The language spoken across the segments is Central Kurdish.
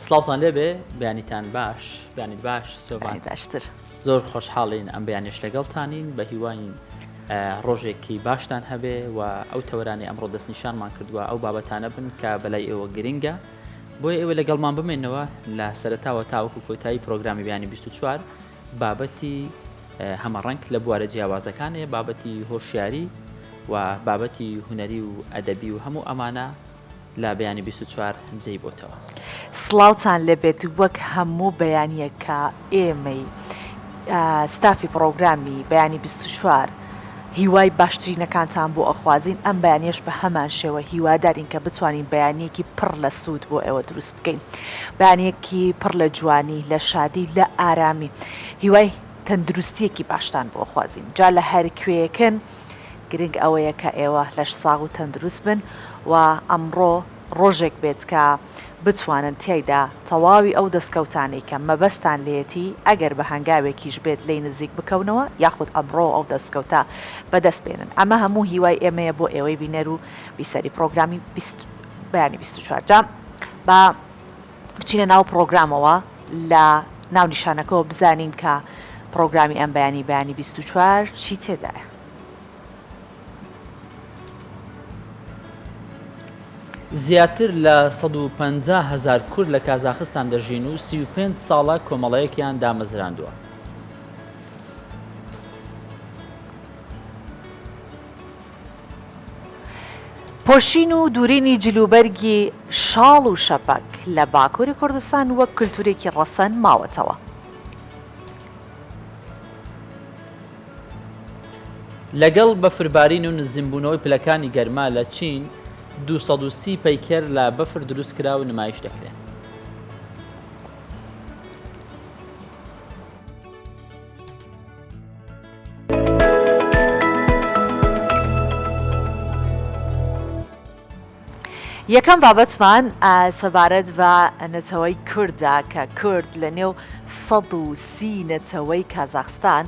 سڵاوتان لێبێ بیانیتان باش بیانی باش سۆبان باشتر زۆر خۆشحاڵین ئەم بەیانیش لەگەڵتانین بە هیواین ڕۆژێکی باشتان هەبێ و ئەو تەوەرانی ئەمڕۆ دەستنیشانمان کردووە ئەو بابەتانە بن کە بەلای ئێوە گرینگە بۆیە ئێوە لەگەڵمان بمێنەوە لە سەرەتاوە تاوەکو کۆتایی پرۆگرامی بیانی 24 بابەتی هەمەڕەنگ لە بوارە جیاوازەکانێ بابەتی هۆشیاری و بابەتی هونەری و ئەدەبی و هەموو ئەمانە لە بیانی 24 جێی بۆتەوە. سڵاوتان لەبێت وەک هەموو بەیانیەکە ئێمەی ستافی پرۆگرامی بەیانی 24 هیوای باشترینەکانتان بۆ ئەخوازین ئەم بەیانیش بە هەمان شێوە هیوادارین کە بتوانین بەیانیەکی پڕ لە سوود بۆ ئێوە دروست بکەین بەیانیەکی پڕ لە جوانی لە شادی لە ئارامی هیوای تەندروستیەکی باشتان بۆ خوازین جا لە هەر کوێیەکەن گرنگ ئەوەیە کە ئێوە لەش ساغ و تەندروست بن و ئەمڕۆ ڕۆژێک بێت کە بتوانن تیایدا تەواوی ئەو دەستکەوتانەی کە مەبەستان لێتی ئەگەر بە هەنگاوێکیش بێت لی نزیک بکەونەوە یاخود ئەمڕۆ ئەو دەستکەوتە بەدەست بێنن ئەمە هەموو هیوای ئێمەیە بۆ ئێوەی بینەر و بیسەری پرۆگرامی بەیانی 24 جا با بچینە ناو پرۆگرامەوە لە ناو نیشانەکەەوە بزانین کە پرۆگرامی ئەم بەیانی 24 چی تێدایە. زیاتر لە 150,000 کورد لە کازاخستان دەژین و 35 ساڵە کۆمەڵەیەکیان دامەزراندووە. پۆشین و دوورینی جلوبەرگی شاڵ و شەپەک لە باکووری کوردستان وەک کللتورێکی ڕەسەن ماوەتەوە. لەگەڵ بەفربارین و نزیمبوونەوەی پلەکانی گەرما لە چین 230 پەیکەر لە بەفر دروستکرا و نمایش دەکرێن. یەکەم بابەتمان سەبارەت بە نەتەوەی کوردە کە کورد لە نێو 130 نەتەوەی کازاخستان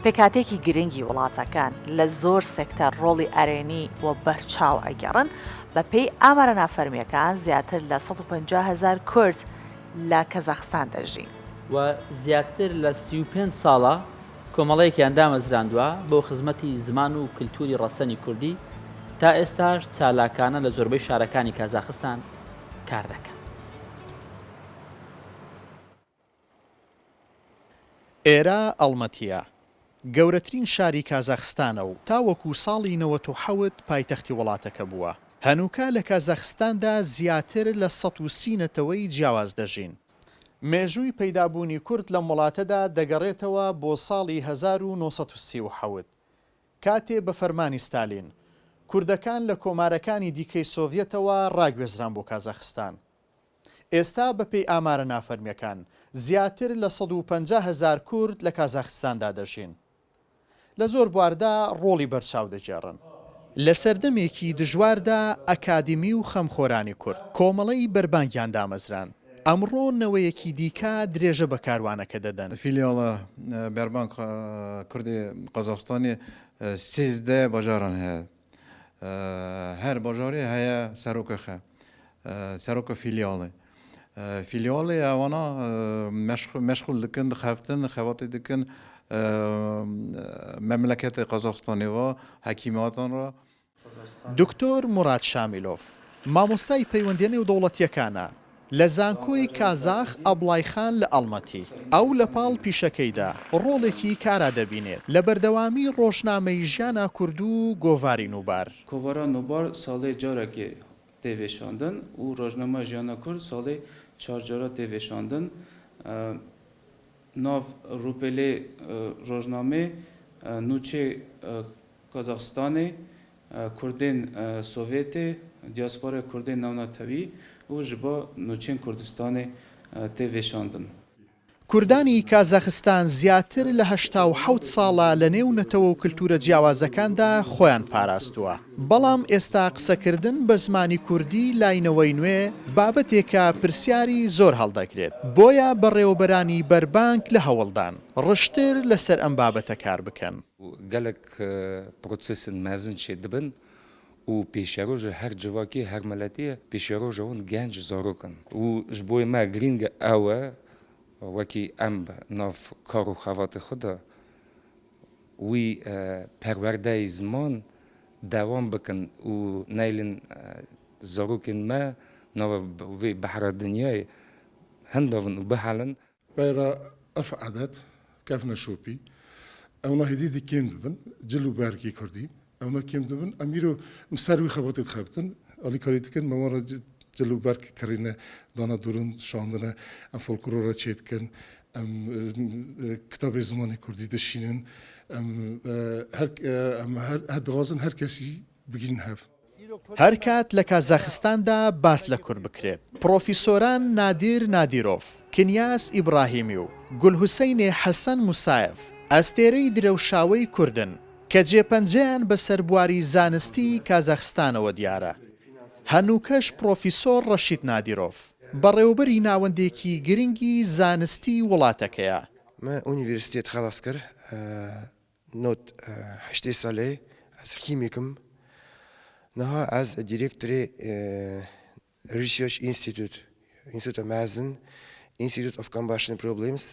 پێکاتێکی گرنگی وڵاتەکان لە زۆر سێکتەر ڕۆڵی ئەرێنی و بەرچاو ئەگەڕن بە پێی ئامارە نافەرمیەکان زیاتر لە 150,000 کورد لە کەزاخستان دەژین و زیاتر لە 35 ساڵە کۆمەڵەیەکیان دامەزراندووە بۆ خزمەتی زمان و کللتوری ڕەسەنی کوردی تا ئێستاش چالاکانە لە زۆربەی شارەکانی کازاخستان کار دەکەن. ئێرە ئەڵمەتیە گەورەترین شاری کازاخستانە و تاوەکو ساڵی 1970 پایتەختی وڵاتەکە بووە. هەنووکە لە کازاخستاندا زیاتر لە 130 نەتەوەی جیاواز دەژین. مێژووی پەیدابوونی کورد لەم وڵاتەدا دەگەڕێتەوە بۆ ساڵی 1937 کاتێ بە فەرمانی ستالین کوردەکان لە کۆمارەکانی دیکەی سۆڤیەتەوە ڕاگوێزران بۆ کازاخستان. ئێستا بەپێی ئامارە نافەرمیەکان زیاتر لە 150,000 کورد لە کازاخستاندا دەژین. لە زۆر بواردا ڕۆڵی بەرچاو دەجێڕن. لە سەردەمێکی دژواردا ئەکادمی و خەمخۆرانی کورد کۆمەڵەی بەربانگیان دامەزران. ئەمڕۆ نەوەیەکی دیکە درێژە بە کاروانەکە دەدەن. فیلیاڵە بەربانگ کوردی قەزاخستانی 13 باژاران هەیە. هەر باژارێ هەیە سەرۆکەخە سەرۆکە فیلیاڵێ. فیلیاڵێ ئەوانە مەشغول دکن دخەفتن خەواتی دکن مەملەکەتی قەزاخستانیەوە حەکیماتان ڕە. دکتۆر موراد شامیلۆف مامۆستای پەیوەندیە نێو دەوڵەتیەکانە لە زانکۆی کازاخ ئەبڵایخان لە ئەڵمەتی ئەو لە پاڵ پیشەکەیدا ڕۆڵێکی کارا دەبینێت لە بەردەوامی ڕۆژنامەی ژیانە کورد و گۆڤاری نووبار. کۆڤارا نووبار ساڵێ جارێکی تێڤێشاندن و ڕۆژنامە ژیانە کورد ساڵێ 4 جارە تێڤێشاندن. ناو ڕوپێلێ ڕۆژنامێ نوچێ کازاخستانê کوردên Sovyetê دیاسپۆرا کوردên ناوناتەوî û ji bo nûçên Kurdistanê tê vêşandin. کوردانی کازاخستان زیاتر لە 87 ساڵە لە نێو نەتەوە و کللتورە جیاوازەکاندا خۆیان پاراستووە. بەڵام ئێستا قسەکردن بە زمانی کوردی لاینەوەی نوێ بابەتێکە پرسیاری زۆر هەڵدەگرێت. بۆیە بەڕێوەبەرانی بەربانگ لە هەوڵدان ڕشتر لەسەر ئەم بابەتە کار بکەن. gelek procesên mezin çê dibin û و پیشروج هر جواکی هر ملتی پیشروج اون گنج زاروکن و جبوی ما گرینگ اوه وکی ام ناف کارو خوات خدا وی پرورده زمان دوام بکن و نیلن زاروکن ما ناف وی بحر دنیای هندوون و بحالن بايرا أرفع عدد كافنا شوبي أو هديدي كيم دبن جلو باركي كردي أو كيم دبن أميرو مساروي خبطت خابتن ألي كاريتكن موارا جلو بارك كارينا دانا دورن شاندنا أم فولكلورا تشيتكن أم كتاب زماني كردي دشينن أم هر دغازن هر كسي بگین هف هەر کات لە کازاخستاندا باس لە کورد بکرێت پرۆفیسۆران نادیر نادیرۆف کنیاس ئیبراهیمی و گولحوسەینێ حەسەن موسایف ئەستێرەی درەوشاوەی کوردن کە جێپەنجەیان بەسەر بواری زانستی کازاخستانەوە دیارە هەنووکەش پرۆفیسۆر ڕەشید نادیرۆف بەڕێوەبەری ناوەندێکی گرنگی زانستی وڵاتەکەیە ما ئونیڤرسیتێت خلاص کرد نۆت هەشتێ ساڵێ ئەس خیمێکم نها از دیرکتوری Research Institute Mazen Institute of Combustion Problems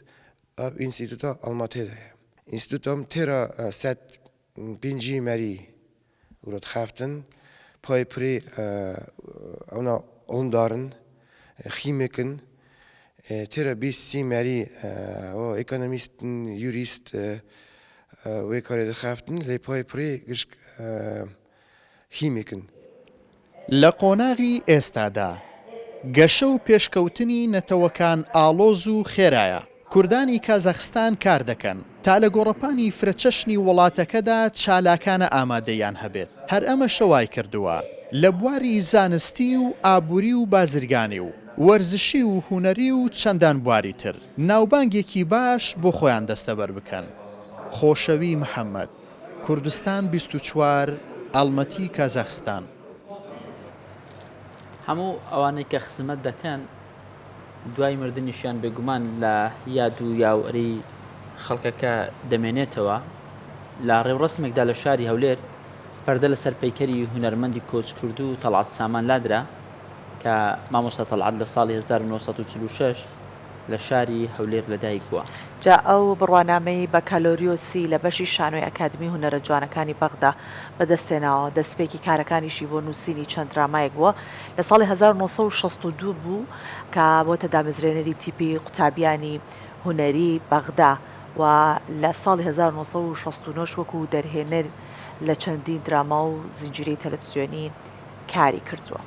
of Institute Almaty'da. Institutum tera set binci meri urat xaftin pay pri ona ondarın ximikin tera bis si meri o ekonomistin jurist ve kare xaftin le pay pri gish خیمێکن لە قۆناغی ئێستادا گەشە و پێشکەوتنی نەتەوەکان ئاڵۆز و خێرایە کوردانی کازاخستان کار دەکەن تا لە گۆڕەپانی فرەچەشنی وڵاتەکەدا چالاکانە ئامادەیان هەبێت هەر ئەمە شەوای کردووە لە بواری زانستی و ئابووری و بازرگانی و وەرزشی و هونەری و چەندان بواری تر ناوبانگێکی باش بۆ خۆیان دەستەبەر بکەن خۆشەوی محەممەد کوردستان 24 ئەڵمەتی کازاخستان هەموو ئەوانەی کە خزمەت دەکەن دوای مردنیشیان بێگومان لە یاد و یاوەری خەڵکەکە دەمێنێتەوە لە ڕێوڕسمێکدا لە شاری هەولێر پەردە لەسەر پەیکەری هونەرمەندی کۆچکرد و تەڵعات سامان لادرا کە مامۆستا تەڵعات لە ساڵی 1946 لە شاری هەولێر لەدایک بووە. جا ئەو بڕوانامەی بە کالۆریۆسی لە بەشی شانۆی ئەکادمی هونەرە جوانەکانی بەغدا بەدەستێناوە دەستپێکی کارەکانیشی بۆ نووسینی چەند درامایەک بووە لە ساڵی 1962 بوو کە بۆتە دامەزرێنەری تیپی قوتابیانی هونەری بەغدا و لە ساڵی 1969 وەکو دەرهێنەر لە چەندین دراما و زنجیرەی تەلەڤیزیۆنی کاری کردووە.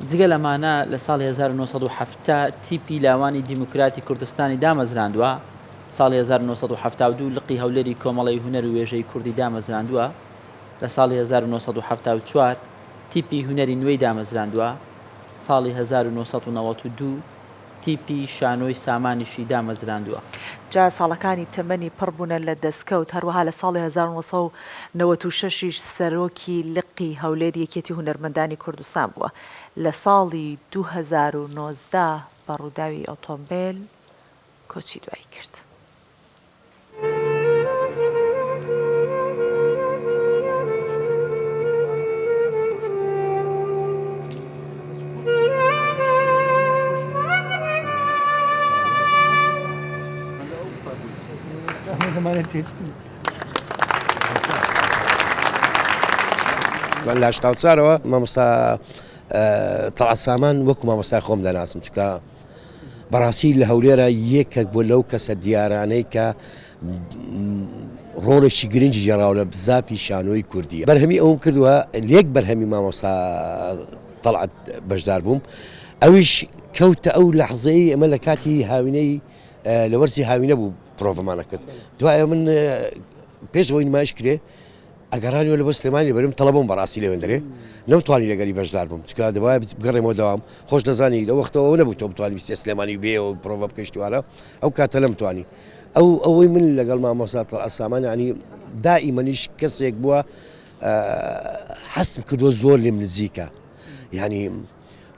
جگە لەمانە لە ساڵی 1970 تیپی لاوانی دیموکراتی کوردستانی دامەزراندووە ساڵی 1972 لقی هەولێری کۆمەڵی هونەر و وێژەی کوردی دامەزراندووە لە ساڵی 1974 تیپی هونەری نوێی دامەزراندووە ساڵی 1992 تیپی شانۆی سامانیشی دامەزراندووە. جا ساڵەکانی تەمەنی پڕبوونە لە دەستکەوت هەروەها لە ساڵی 1996 سەرۆکی لقی هەولێر یەکێتی هونەرمەندانی کوردستان بووە لە ساڵی 2019 بە ڕووداوی ئۆتۆمبیل کۆچی دوایی کرد. لە هەشتاوچارەوە مامۆستا تەڵعات سامان وەکو مامۆستای خۆم دەناسم چکە بەڕاستی لە هەولێرە یەکێک بۆ لەو کەسە دیارانەی کە ڕۆڵێکی گرنگی جێڕاوە لە بزافی شانۆی کوردیە بەرهەمی ئەوم کردووە لێک بەرهەمی مامۆستا تەڵعات بەشدار بووم ئەویش کەوتە ئەو لەحزەی ئەمە لە کاتی هاوینەی لە وەرزی هاوینە بوو پرۆڤمانە کرد دوایە من پێشەوەی نمایش کرێ ئەگەڕانیەوە لە بۆ سلێمانی بەرم تەڵەبم بەڕاستی لەوێندرێ نەمتوانی لەگەری بەشدار بووم چکە دەبایە بگەڕێمەوە دەوام خۆش دەزانی لە وەختەوە نەبوو تۆ بتوانی بیستە سلێمانی بێەوە پرۆڤە بکەیشتوانە ئەو کاتە لەمتوانی ئەوەی من لەگەڵ مامۆستا تەڵعات سامان ینی دائیمەنیش کەسێک بووە حەسم کردووە زۆر لێم نزیکە یعنی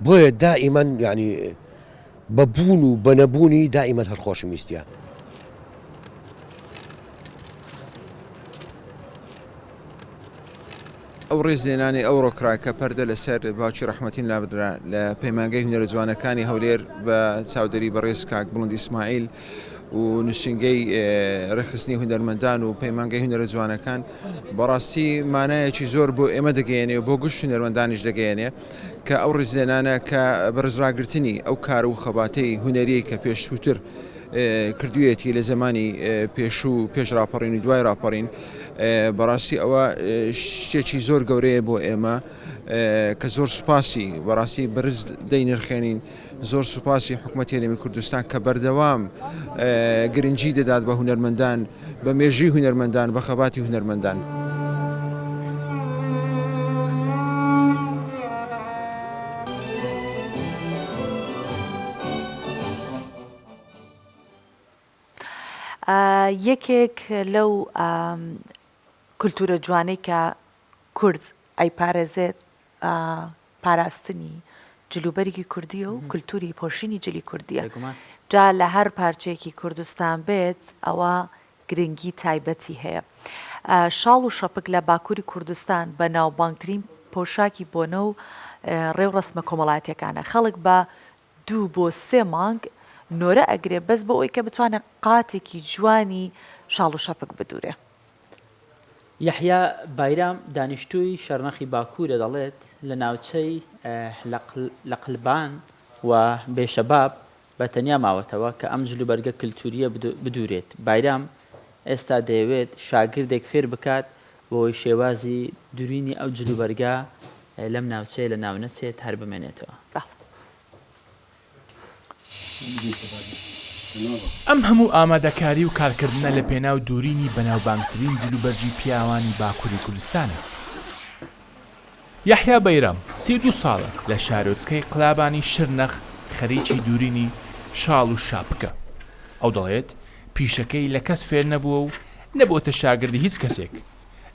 بۆیە دائیمەن ینی بەبوون و بەنەبوونی دائیمەن هەر خۆشم ویستیە. ئەو ڕێزێنانی ئەوڕۆکرا کە پەردە لەسەر باوکی ڕەحمەتین لابدرا لە پەیمانگەی هونەرە جوانەکانی هەولێر بە چاودەری بەڕێز کاک بڵند ئیسماعیل و نووسنگەی ڕێخستنی هونەرمەندان و پەیمانگەی هونەرە جوانەکان بەڕاستی مانایەکی زۆر بۆ ئێمە دەگەیەنێ و بۆ گشت هونەرمەندانیش دەگەیەنێ کە ئەو ڕێزێنانە کە بەرزڕاگرتنی ئەو کار و خەباتەی هونەری کە پێشووتر کردوویەتی لە زمانی پێشوو پێش راپەڕین و دوای راپەڕین بەڕاستی ئەوە شتێکی زۆر گەورەیە بۆ ئێمە کە زۆر سوپاسی بەڕاستی بەرز دەینرخێنین زۆر سوپاسی حکوومەتی هەرێمی کوردستان کە بەردەوام گرنگی دەدات بە هونەرمەندان بە مێژووی هونەرمەندان بە خەباتی هونەرمەندان. یەکێک لەو کولتورە جوانەی کە کورد ئەیپارێزێت پاراستنی جلوبەرێکی کوردیە و کولتوری پۆشینی جلی کوردیە جا لە هەر پارچەیەکی کوردستان بێت ئەوە گرنگی تایبەتی هەیە. شاڵ و شەپک لە باکووری کوردستان بە ناوبانگترین پۆشاکی بۆنە و ڕێو ڕسمە کۆمەڵاتیەکانە خەڵک بە 2 بۆ 3 مانگ نۆرە ئەگرێ بەس بۆ ئەوی کە بتوانە قاتێکی جوانی شاڵ و شەپک بدورێ. یحیا بایرام دانیشتووی شەرنەخی باکوورە دەڵێت لە ناوچەی لەقلبان و بێشەباب بە تەنیا ماوەتەوە کە ئەم جلوبەرگە کللتوریە بدورێت. بایرام ئێستا دەیەوێت شاگردێک فێر بکات بۆی شێوازی دوورینی ئەو جلوبەرگە لەم ناوچەیە لە ناو نەچێت هەر بمێنێتەوە. ئەم هەموو ئامادەکاری و کارکردنە لە پێناو دوورینی بەناوبانگترین جلوبەرجی پیاوانی باکووری کوردستانە. یحیا بەیرام 32 ساڵە لە شارۆچکەی قلابانی شرنەخ خەریکی دوورینی شاڵ و شاپکە. ئەو دەڵێت پیشەکەی لە کەس فێر نەبووە و نەبووتە شاگردی هیچ کەسێک.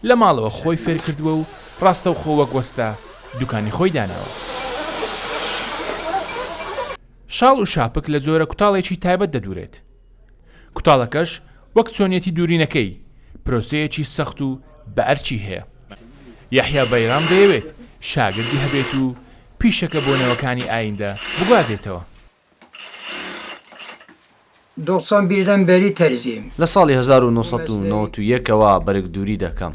لە ماڵەوە خۆی فێر کردووە و ڕاستە و خۆ وەک وەستا دوکانی خۆی داناوە. شاڵ و شاپک لە جۆرە کوتاڵێکی تایبەت دەدورێت. کوتاڵەکەش وەک چۆنیەتی دوورینەکەی پرۆسەیەکی سەخت و بە ئەرچی هەیە. یحیا بەیرام دەیەوێت شاگردی هەبێت و پیشەکە بۆ نەوەکانی ئایندە بگوازێتەوە. دۆخسان بیردەم بەری تەرزیم لە ساڵی 1991ەوە بەرگدووری دەکەم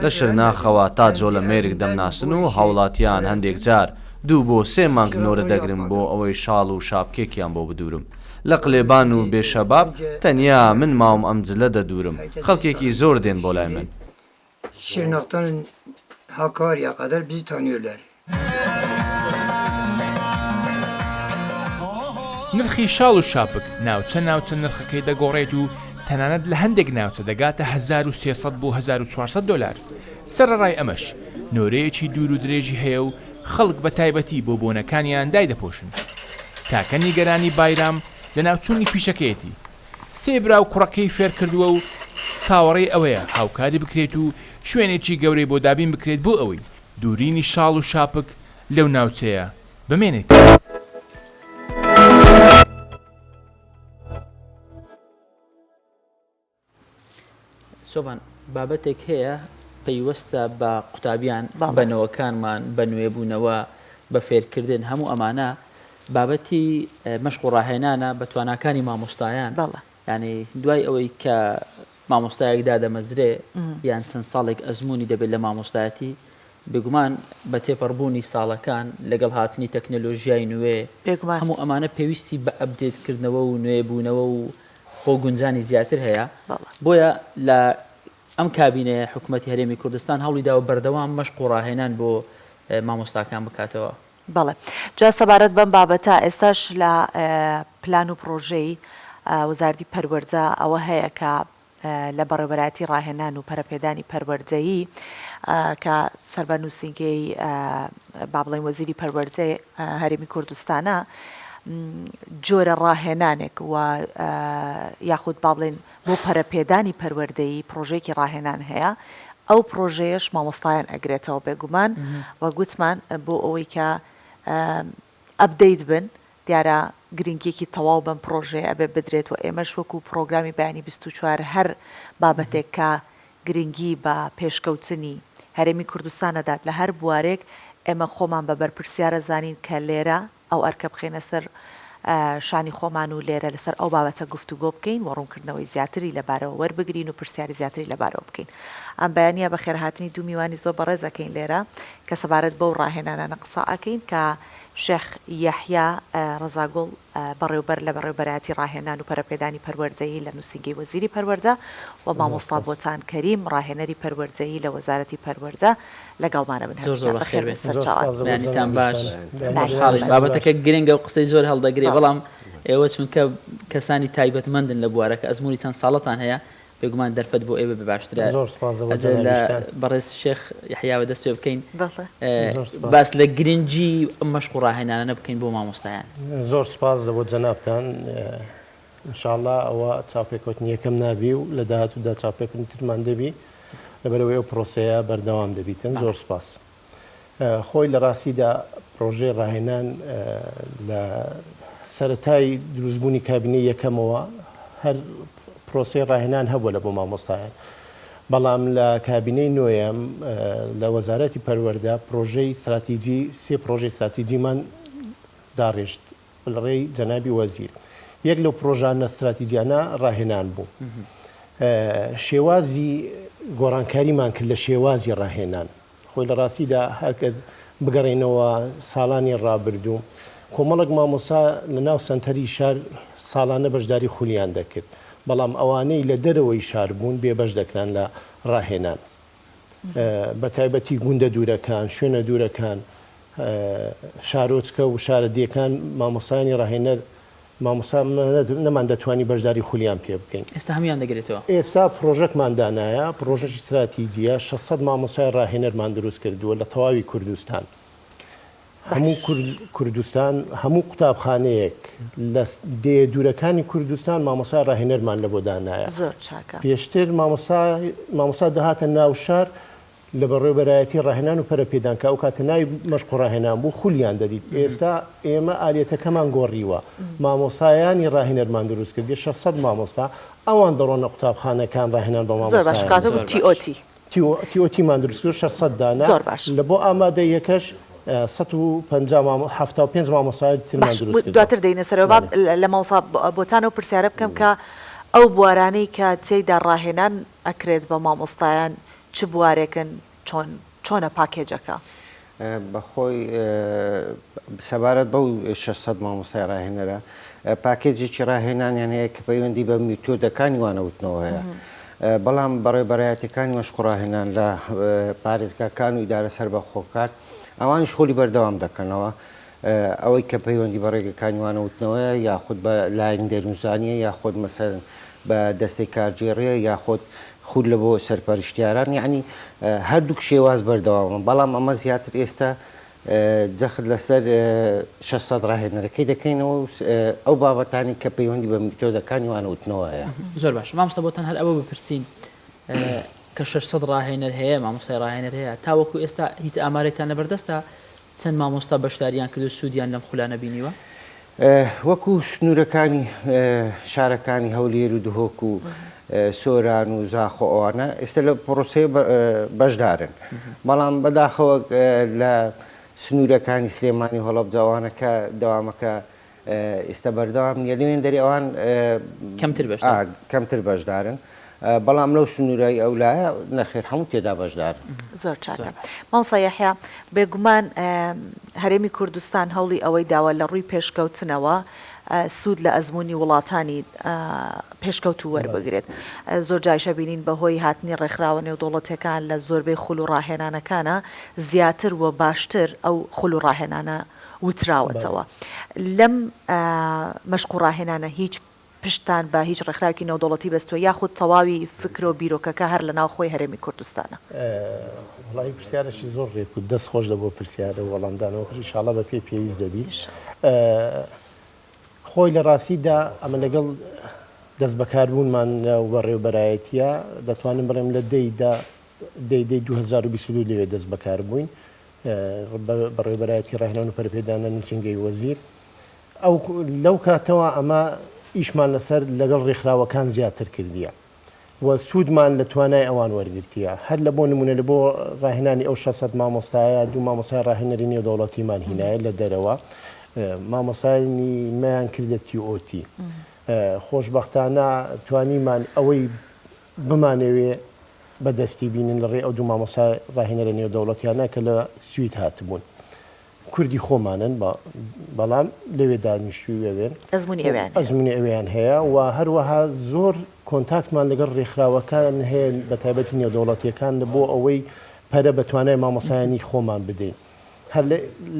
لە شرناخەوە تا جۆ لە مێرگ دەمناسن و هاوڵاتیان هەندێک جار 2 بۆ 3 مانگ نۆرە دەگرم بۆ ئەوەی شاڵ و شاپکێکیان بۆ بدورم. لە قلێبان و بێشەباب تەنیا من ماوم ئەم جلە دەدورم. خەڵکێکی زۆر دێن بۆ لای من. Şırnak'tan Hakkari'ye kadar bizi tanıyorlar. نرخی شاڵ و شاپک ناوچە نرخەکەی دەگۆڕێت و تەنانەت لە هەندێک ناوچە دەگاتە 1300 بۆ 1400 دلار. سەرەڕای ئەمەش نۆرەیەکی دوور و درێژی هەیە و خەڵک بە تایبەتی بۆ بۆنەکانیان دای دەپۆشن. تاکە نیگەرانی بایرام لە ناوچوونی پیشەکەیەتی. 3 برا و کوڕەکەی فێر کردووە و چاوەڕێی ئەوەیە هاوکاری بکرێت و شوێنێکی گەورەی بۆ دابین بکرێت بۆ ئەوەی دوورینی شاڵ و شاپک لەو ناوچەیە بمێنێت. سۆبان بابەتێک هەیە پەیوەستە بە قوتابیان بنەوەکانمان بە نوێبوونەوە بە فێرکردن هەموو ئەمانە بابەتی مەشق و ڕاهێنانە بە تواناکانی مامۆستایان. یعنی دوای ئەوەی کە مامۆستایەکدا دەمەزرێ یان چەند ساڵێک ئەزمموی دەبێت لە مامۆستایەتی بێگومان بە تێپەڕبوونی ساڵەکان لەگەڵ هاتنی تەکنەلۆژیای نوێ هەموو ئەمانە پێویستی بە ئەپدێتکردنەوە و نوێبوونەوە و خۆ گونجانی زیاتر هەیە. بۆیە لە ئەم کابینەیە حکوومەتی هەرێمی کوردستان هەوڵیدا و بەردەوام مەشق و ڕاهێنان بۆ مامۆستاکان بکاتەوە. بەڵێ جا سەبارەت بەم بابەتە ئێستاش لە پلان و پرۆژەی وەزارەتی پەروەردە ئەوە هەیە کە لە بەڕێوەبەراتی ڕاهێنان و پەرەپێدانی پەروەردەیی کە سەربەنووسنگەی با بڵێن وەزیری پەروەردەی هەرێمی کوردستانە جۆرە ڕاهێنانێک و یاخود با بڵێن بۆ پەرەپێدانی پەروەردەیی پرۆژێکی ڕاهێنان هەیە. ئەو پرۆژەیەش مامۆستایان ئەگرێتەوە بێگومان و گوتمان بۆ ئەوەی کە ئەپدەیت بن دیارە گرنگێکی تەواو بەم پرۆژەیە ئەبێ بدرێت و ئێمەش وەکو پرۆگرامی بەیانی 24 هەر بابەتێک کە گرنگی بە پێشکەوتنی هەرێمی کوردستانەدات لە هەر بوارێک ئێمە خۆمان بە بەرپرسیارە زانین کە لێرە ئەو ئەرکە بخێنە سەر شانی خۆمان و لێرە لەسەر ئەو بابەتە گفتوگۆ بکەین و ڕوونکردنەوەی زیاتری لەبارەوە وەربگرین و پرسیاری زیاتری لەبارەوە بکەین. ئەم بەیانە بە خێرهاتنی دوو میوانی زۆر بەڕێزەکەین لێرە کە سەبارەت بەو ڕاهێنانە قسە ئەکەین کە شێخ یەحیا ڕەزاگوڵ بەڕێوبەر لە بەڕێوبەرایەتی ڕاهێنان و پەرەپێدانی پەروەردەیی لە نووسینگەی وەزیری پەروەردە و مامۆستا بۆتان کەریم ڕاهێنەری پەروەردەیی لە وەزارەتی پەروەردە لەگەڵمانە بن. زۆر بەخێر بێت بەیانیتان باش. بابەتەکە گرنگە و قسەی زۆر هەڵدەگرێ بەڵام ئێوە چونکە کەسانی تایبەتمەندن لە بوارەکە ئەزمموی چەند ساڵەتان هەیە بێگومان دەرفەت بۆ ئێوە باشترە بەڕێز شێخ یحیاوە دەست پێ بکەین باس لە گرنگی مەشق و ڕاهێنانە بکەین بۆ مامۆستایان. زۆر سپاس بۆ جەنابتان انشاءالله ئەوە چاپێکوتنی یەکەم نابی و لە داهاتوودا چاپێکن ترمان دەبی لەبەرەوەی ئەو پرۆسەیە بەردەوام دەبیتن. زۆر سپاس. خۆی لە ڕاستیدا پرۆژێ ڕاهێنان لە سەرەتای دروستبوونی کابینەی یەکەمەوە هەر پرۆسی ڕاهێنان هەبووە لە بۆ مامۆستایان، بەڵام لە کابینەی نوێیەم لە وەزارەتی پەروەردە پرۆژەی استراتیجی سێ پرۆژەی استراتیجیمان داڕێژت لە ڕێی جەنابی وەزیر. یەک لەو پرۆژانە استراتیجیانە ڕاهێنان بوو. شێوازی گۆڕانکاریمان کرد لە شێوازی ڕاهێنان. خۆی لە ڕاستیدا هەرکە بگەڕێنەوە ساڵانی ڕابردوو کۆمەڵک مامۆسا لە ناو سنتەری شار ساڵانە بەشداری خولیان دەکرد، بەڵام ئەوانەی لە دەرەوەی شار بوون بێبەش دەکران لە ڕاهێنان بە تایبەتی گوندە دوورەکان، شوێنە دوورەکان، شارۆچکە و شارەدیەکان مامۆسانی ڕاهێنەر مامۆسا نەمان دەتوانی بەشداری خولیان پێ بکەین. ئێستا هەمیان دەگرێتەوە. ئێستا پرۆژەکمان دانایە، پرۆژەی استراتیجیە 600 مامۆسای ڕاهێنەرمان دروست کردووە لە تەواوی کوردستان. هەموو کوردستان هەموو قوتابخانەیەک لە دێ دوورەکانی کوردستان مامۆسای ڕاهێنەرمان لە بۆ دانایە. زۆر چاکە. پێشتر مامۆسا دەهاتە ناو شار لە بەڕێوەبەرایەتی ڕاهێنان و پەرەپێدان کە ئەو کاتە ناوی مەشق و ڕاهێنان بوو خولیان دەدیت. ئێستا ئێمە ئالێتەکەمان گۆڕیوە، مامۆسایانی ڕاهێنەرمان دروست کردی 600 مامۆستا ئەوان دەڕۆنە قوتابخانەکان ڕاهێنان بە مامۆستا تیۆتیمان دروست کرد 600 دانا لە بۆ ئامادە یەکەش 175 مامۆستای ترمان دروست کرد. دواتر دەینە سەرەوە لە مامۆستا بۆتانەوە پرسیارە بکەم کە ئەو بوارانەی کە تێیدا ڕاهێنان ئەکرێت بە مامۆستایان چ بوارێکن چۆنە پاکێجەکە؟ بەخۆی سەبارەت بەو 600 مامۆستای ڕاهێنەرە پاکێجێکی ڕاهێنانیان هەیە کە پەیوەندی بە میتۆدەکانی وانەوتنەوە هەیە، بەڵام بەڕێوەبەرایەتەکانی مەشق و ڕاهێنان لە پارێزگاکان و ئیدارە سەربەخۆکار ئەوانش خۆلی بەردەوام دەکەنەوە ئەوەی کە پەیوەندی بە ڕێگەکانی وانەوتنەوەیە یاخود بە لاین دەرونزانیە یاخود مەسەرن بە دەستەی کارگێڕیە یاخود خود لە بۆ سەرپەرشتیاران، یعنی هەردووک شێواز بەردەوامە، بەڵام ئەمە زیاتر ئێستا جەخت لەسەر 600 ڕاهێنەرەکەی دەکەینەوە ئەو بابەتانی کە پەیوەندی بە میتۆدەکانی وانەوتنەوە هەیە. زۆر باش. مامۆستا بۆتان هەر ئەوە بپرسین کە 600 ڕاهێنەر هەیە، مامۆستای ڕاهێنەر هەیە، تاوەکو ئێستا هیچ ئامارێکتان لەبەردەستە چەند مامۆستا بەشداریان کرد و سوودیان لەم خولانە بینیوە؟ وەکو سنوورەکانی شارەکانی هەولێر و دهۆک و سۆران و زاخۆ ئەوانە ئێستا لە پرۆسەیە بەشدارن، بەڵام بەداخەوە لە سنوورەکانی سلێمانی هەڵەبجەوانەکە دەوامەکە ئێستا بەردەوام نیە، لەوێن دەری ئەوان کەمتر بەشدارن، بەڵام لەو سنوورای ئەولایە نەخێر هەموو تێدا بەشدار. زۆر چاکە. مامۆستا یەحیا بێگومان هەرێمی کوردستان هەوڵی ئەوەی داوە لە ڕووی پێشکەوتنەوە سوود لە ئەزمموی وڵاتانی پێشکەوت و وەربگرێت. زۆر جایشە بینین بەهۆی هاتنی ڕێکخراوە نێودوڵەتەکان لە زۆربەی خول و ڕاهێنانەکانە زیاتر و باشتر ئەو خول و ڕاهێنانە وتراوەتەوە. لەم مەشق و ڕاهێنانە هیچ پشتان بە هیچ ڕێکخراوێکی نێودوڵەتی بەستووە یاخود تەواوی فکر و بیرۆکەکە هەر لە ناو خۆی هەرێمی کوردستانە؟ وڵی پرسیارەشی زۆر ڕێک و دەست خۆش دەبۆ پرسیارە وەڵامدانەوە ئینشاڵڵا بە پێی پێویست دەبی. خۆی لە ڕاستیدا ئەمە لەگەڵ دەست بەکاربوونمان و بەڕێوەبەرایەتیە دەتوانم بڕێم لە دەی 2022 لەوێ دەست بەکار بووین بەڕێوەبەرایەتی ڕاهێنان و پەرەپێدانە نووسینگەی وەزیر. لەو کاتەوە ئەمە ئیشمان لەسەر لەگەڵ ڕێکخراوەکان زیاتر کردیە، و سوودمان لە توانای ئەوان وەرگرتیە هەر لە بۆ نمونە لە بۆ ڕاهێنانی ئەو 600 مامۆستایە دوو مامۆستای ڕاهێنەری نێودەوڵەتیمان هینایە لە دەرەوە مامۆستایانی مەیان کردە TOT خۆشبەختانە توانیمان ئەوەی بمانەوێ بەدەستی بینن لە ڕێ ئەو دوو مامۆستای ڕاهێنەرە نێودەوڵەتیانە کە لە سوید هاتبوون کوردی خۆمانن بەڵام لەوێ دانیشتوویەوێن ئەزمموی ئەویان هەیە و هەروەها زۆر کۆنتاکتمان لەگەڵ ڕێکخراوەکان هەیە بە تایبەتی نێودەوڵەتیەکان بۆ ئەوەی پەرە بە توانای مامۆسایانی خۆمان بدەین هەر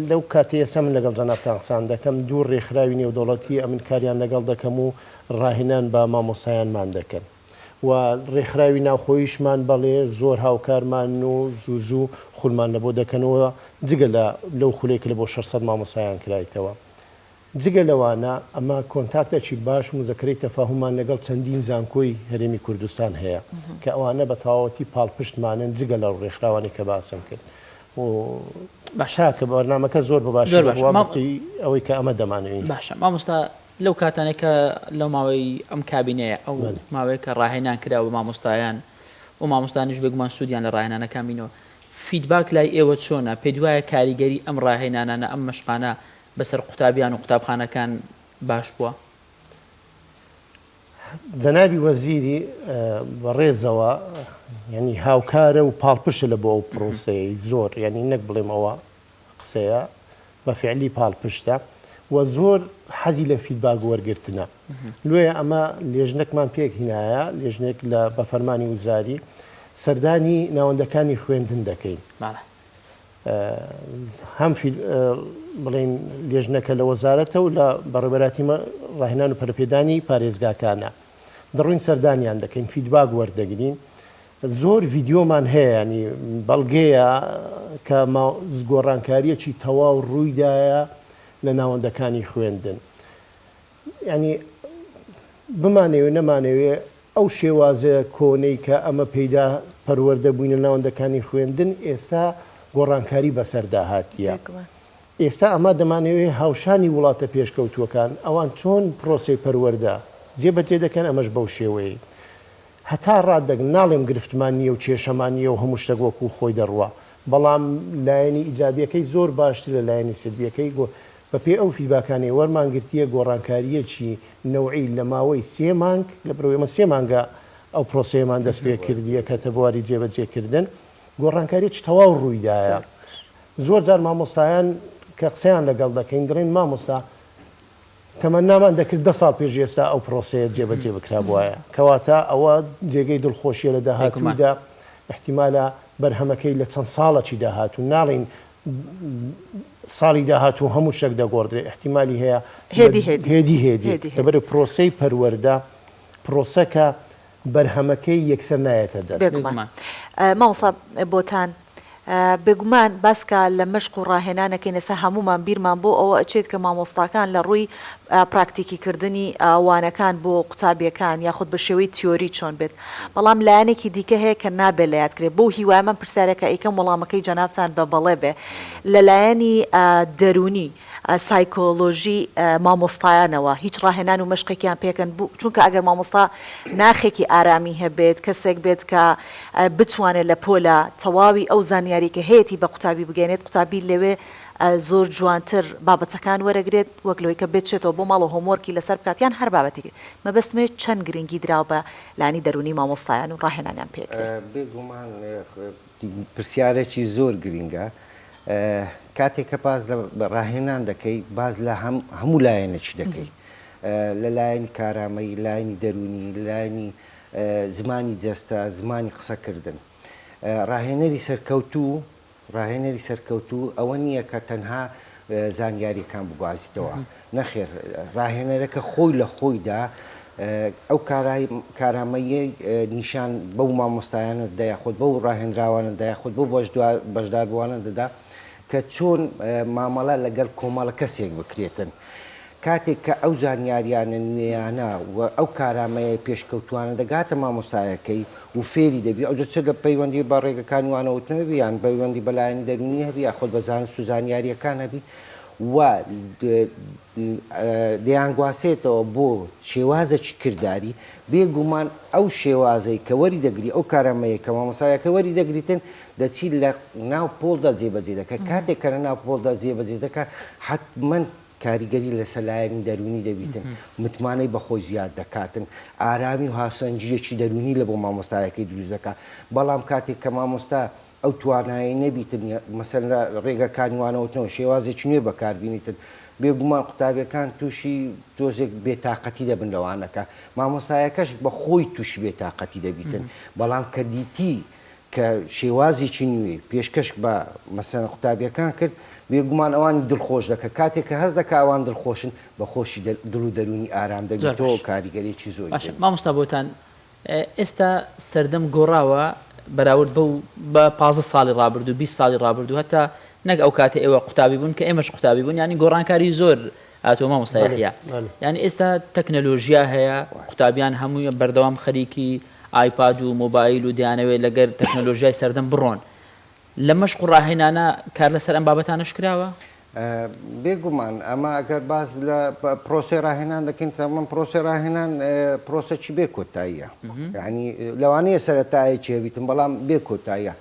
لەو کاتێ ئێستا من لەگەڵ جەنابتان قسان دەکەم دوو ڕێکخراوی نێودەوڵەتی ئەمن کاریان لەگەڵ دەکەم و ڕاهێنان بە مامۆسایانمان دەکەن و ڕێکخراوی ناوخۆیشمان بەڵێ زۆر هاوکارمان و زوو خولمان لە بۆ دەکەنەوە جگە لەو خولێک لە بۆ 600 مامۆسایان کرایتەوە جگە لەوانە ئەمە کۆنتاکتێکی باش مزەکرەی تەفاهممان لەگەڵ چەندین زانکۆی هەرێمی کوردستان هەیە کە ئەوانە بە تەواوەتی پاڵپشتمانن جگە لە ڕێکخراوانی کە باسم کرد باشا کە بەرنامەکە زۆر بەباش ئەوەی کە ئەمە دەمانوین باشە مامۆستا لەو کاتانێکە لەو ماوەی ئەم کابینەیە ئەو ماوەیە کە ڕاهێنان کرا و مامۆستایان و مامۆستانیش بێگومان سوودیان لە ڕاهێنانەکان بینەوە فیدباک لای ئێوە چۆنە پێی دوایە کاریگەری ئەم ڕاهێنانانە ئەم مەشقانە بەسەر قوتابیان و قوتابخانەکان باش بووە جەنابی وەزیری بەڕێزەوە ینی هاوکارە و پاڵپشە لە بۆ ئەو پرۆسەیە زۆر ینی نەک بڵێمەوە قسەیە بە فعلی پاڵپشتە و زۆر حەزی لە فیدباک وەرگرتنە لێ ئەمە لێژنێکمان پێک هینایە لێژنێک لە بە فەرمانی وزاری سەردانی ناوەندەکانی خوێندن دەکەین هەم بڵێن لێژنەکە لە وەزارەتە و لە بەڕێبەراتی ڕاهێنان و پەرپێدانی پارێزگاکانە دەڕوین سەردانیان دەکەین فیدباک وەردەگرین زۆر ڤیددیۆمان هەیە ینی بەڵگەیە کە گۆڕانکاریەکی تەواو ڕوویدایە لە ناوەندەکانی خوێندن ینی بمانەوێ نەمانەوێ ئەو شێوازە کۆنەی کە ئەمە پەیدا پەروەردە بووین لە ناوەندەکانی خوێندن ئێستا گۆڕانکاری بەسەرداهاتیە ئێستا ئەمە دەمانەوێت هاوشانی وڵاتە پێشکەوتووەکان ئەوان چۆن پرۆسی پەروەردە جێبەجێ دەکەن ئەمەش بەو شێوەیە هەتا ڕاددەگن ناڵێم گرفتمان نیە و کێشەمان نیە و هەموو شتێک وەکو خۆی دەڕوە بەڵام لایەنی ئیجابیەکەی زۆر باشتر لە لایەنی سلبیەکەی بە پێ ئەو فیدباکانی وەرمانگرتیە گۆڕانکاریەکی نەوعی لە ماوەی 3 مانگ لە بڕێمە 3 مانگە ئەو پرۆسەیەمان دەست پێ کردیە کە تەبواری جێبەجێکردن گۆڕانکاریەکی تەواو ڕوویدایە زۆر جار مامۆستایان کە قسەیان لەگەڵ دەکەین دڕین مامۆستا تەمەنامان دەکرد 10 ساڵ پێش ئێستا ئەو پرۆسەیە جێبەجێ بکرا بواە کەواتە ئەوە جێگەی دڵخۆشیە لە داهاتوودا احتیمالە بەرهەمەکەی لە چەند ساڵەکی داهاتوو ناڵین ساڵی داهاتوو هەموو شتێک دەگۆڕدرێت احتیمالی هەیە هێدی لەبەر پرۆسەی پەروەردە پرۆسەکە بەرهەمەکەی یەکسەر نایەتە دەست مامۆستا بۆتان بێگومان باسکە لە مەشق و ڕاهێنانەکەی نەسە هەمومان بیرمان بۆ ئەوە ئەچێت کە مامۆستاکان لە ڕووی پراکتیکیکردنی وانەکان بۆ قوتابیەکان یاخود بە شێوەی تیۆری چۆن بێت بەڵام لایەنێکی دیکە هەیە کە نابێت لە یادکرێت بۆ هیوایمان پرسیارەکە ئیکەم وەڵامەکەی جەنابتان بە بەڵێ بێ لەلایەنی دەرونی سایکۆلۆژی مامۆستایانەوە هیچ ڕاهێنان و مەشقێکیان پێکەن بوو چونکە ئەگەر مامۆستا ناخێکی ئارامی هەبێت کەسێک بێت کە بتوانێت لە پۆلە تەواوی ئەو زانیاری کە هەیەی بە قوتابی بگەێنێت قوتابی لەوێ زۆر جوانتر بابەتەکان وەرەگرێت وەکلەوەی کە بێتچێتەوە بۆ ماڵ و هۆمۆرکی لەسەر بکاتیان هەر بابەتێکی مەبەستمێت چەند گرنگی دراو بە لانی دەرونی مامۆستایان و ڕاهێنانیان پێ بێگومان پرسیارێکی زۆر گرنگە کاتێک کە باز لە ڕاهێنان دەکەی باز لە هەموو لایەنێکی دەکەی لەلایەنی کارامەی لایەنی دەرونی لایەنی زمانی جەستە زمانی قسەکردن ڕاهێنەری سەرکەوتوو ئەوە نییە کە تەنها زانیاریەکان بگوازیتەوە نەخێر ڕاهێنەرەکە خۆی لە خۆیدا ئەو کارامەیە نیشان بەو مامۆستایانە دەدا خۆت بەو ڕاهێنراوانە دەدا خۆت بەو بەشداربووانە دەدا کە چۆن مامەڵە لەگەڵ کۆمەڵە کەسێک بکرێتن کاتێک کە ئەو زانیاریانە نوێیانە و ئەو کارامەیە پێشکەوتوانە دەگاتە مامۆستایەکەی و فێری دەبی ئەو چ لە پەیوەندی بە ڕێگەکانی وانەوتنەوە بیان پەیوەندی بەلایەنی دەرونی هەبی یاخۆت بە زانست و زانیاریەکان هەبی و دەیانگواسێتەوە بۆ شێوازێکی کردداری بێگومان ئەو شێوازەی کە وەری دەگری ئەو کارەمەیە کە مامۆسایەکە وەری دەگریتن دەچیت لە ناو پۆڵدا جێبەجێ دەکات کاتێک کە لە ناو پۆڵدا جێبەجێ دەکات حتمما کاریگەری لە سەلایەنی دەرونی دەبیتن متمانەی بەخۆی زیاد دەکاتن ئارامی و هاسەنجیەکی دەرونی لە بۆ مامۆستایەکەی دروست دەکات بەڵام کاتێک کە مامۆستا ئەو توانایی نەبیتن مەسەلا ڕێگەکانیوانەوتنەوە شێوازێکی نوێ بەکاربیێنیتن بێگومان قوتابیەکان تووشی تۆزێک بێتاقەتی دەبن لەوانەکە مامۆستایەکەش بە خۆی تووشی بێتاقەتی دەبیتن بەڵام کە دیتی کە شێوازێکی نوێ پێشکەش بە مەسەن قوتابیەکان کرد بێگومان ئەوانی دڵخۆش دەکە کاتێک کە هەست دەکە ئەوان دڵخۆشن بە خۆشی دڵ و دەرونی ئارام دەبێتەوە کاریگەرێکی زۆر مامۆستا بۆتان ئێستا سەردەم گۆڕاوە بەراورد بە 15 ساڵی ڕابردوو 20 ساڵی ڕابردوو هەتا نەک ئەو کاتە ئێوە قوتابی بوون کە ئێمەش قوتابی بوون ینی گۆڕانکاری زۆر ئاتۆ مامۆستا یحیا ینی ئێستا تەکنەلۆژیا هەیە قوتابیان هەمووی بەردەوام خەریکی ئایپاد و مۆبایل و دیانەوێت لەگەر تەکنەلۆژیای سەردەم بڕۆن لە مەشق و ڕاهێنانە کار لەسەر ئەم بابەتانەش کراوە بێگومان ئەمە ئەگەر باز لە پرۆسی ڕاهێنان دەکەین من پرۆسی ڕاهێنان پرۆسەکی بێ کۆتاییە یعنی لەوانەیە سەرەتایەکی هەبیتم بەڵام بێ کۆتاییە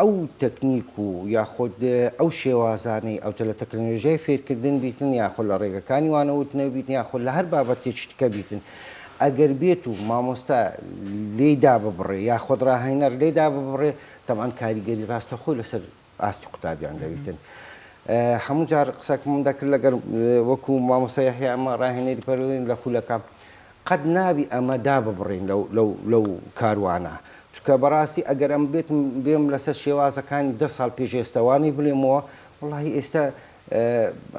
ئەو تەکنیک و یاخود ئەو شێوازانەی ئەو لە تەکنۆلۆژیای فێرکردن بیتن یاخود لە ڕێگەکانی وانەوتنەوە بیتن یاخود لە هەر بابەتێکی تکە بیتن ئەگەر بێت و مامۆستا لێدا ببڕێ یاخود ڕاهێنەر لێدا ببڕێ تەمان کاریگەری ڕاستەخۆی لەسەر ئاستی قوتابیان دەبیتن هەموو جار قسەکم دەکرد لەگەر وەکو مامۆستا یحیا ئەمە ڕاهێنەری پەروەردەی لە خولەکە قەت نابی ئەمە دا ببڕین لەو کاروانە چکە بەڕاستی ئەگەر ئەم بێم لەسەر شێوازەکانی 10 ساڵ پێش ئێستاوانی بڵێمەوە وڵی ئێستا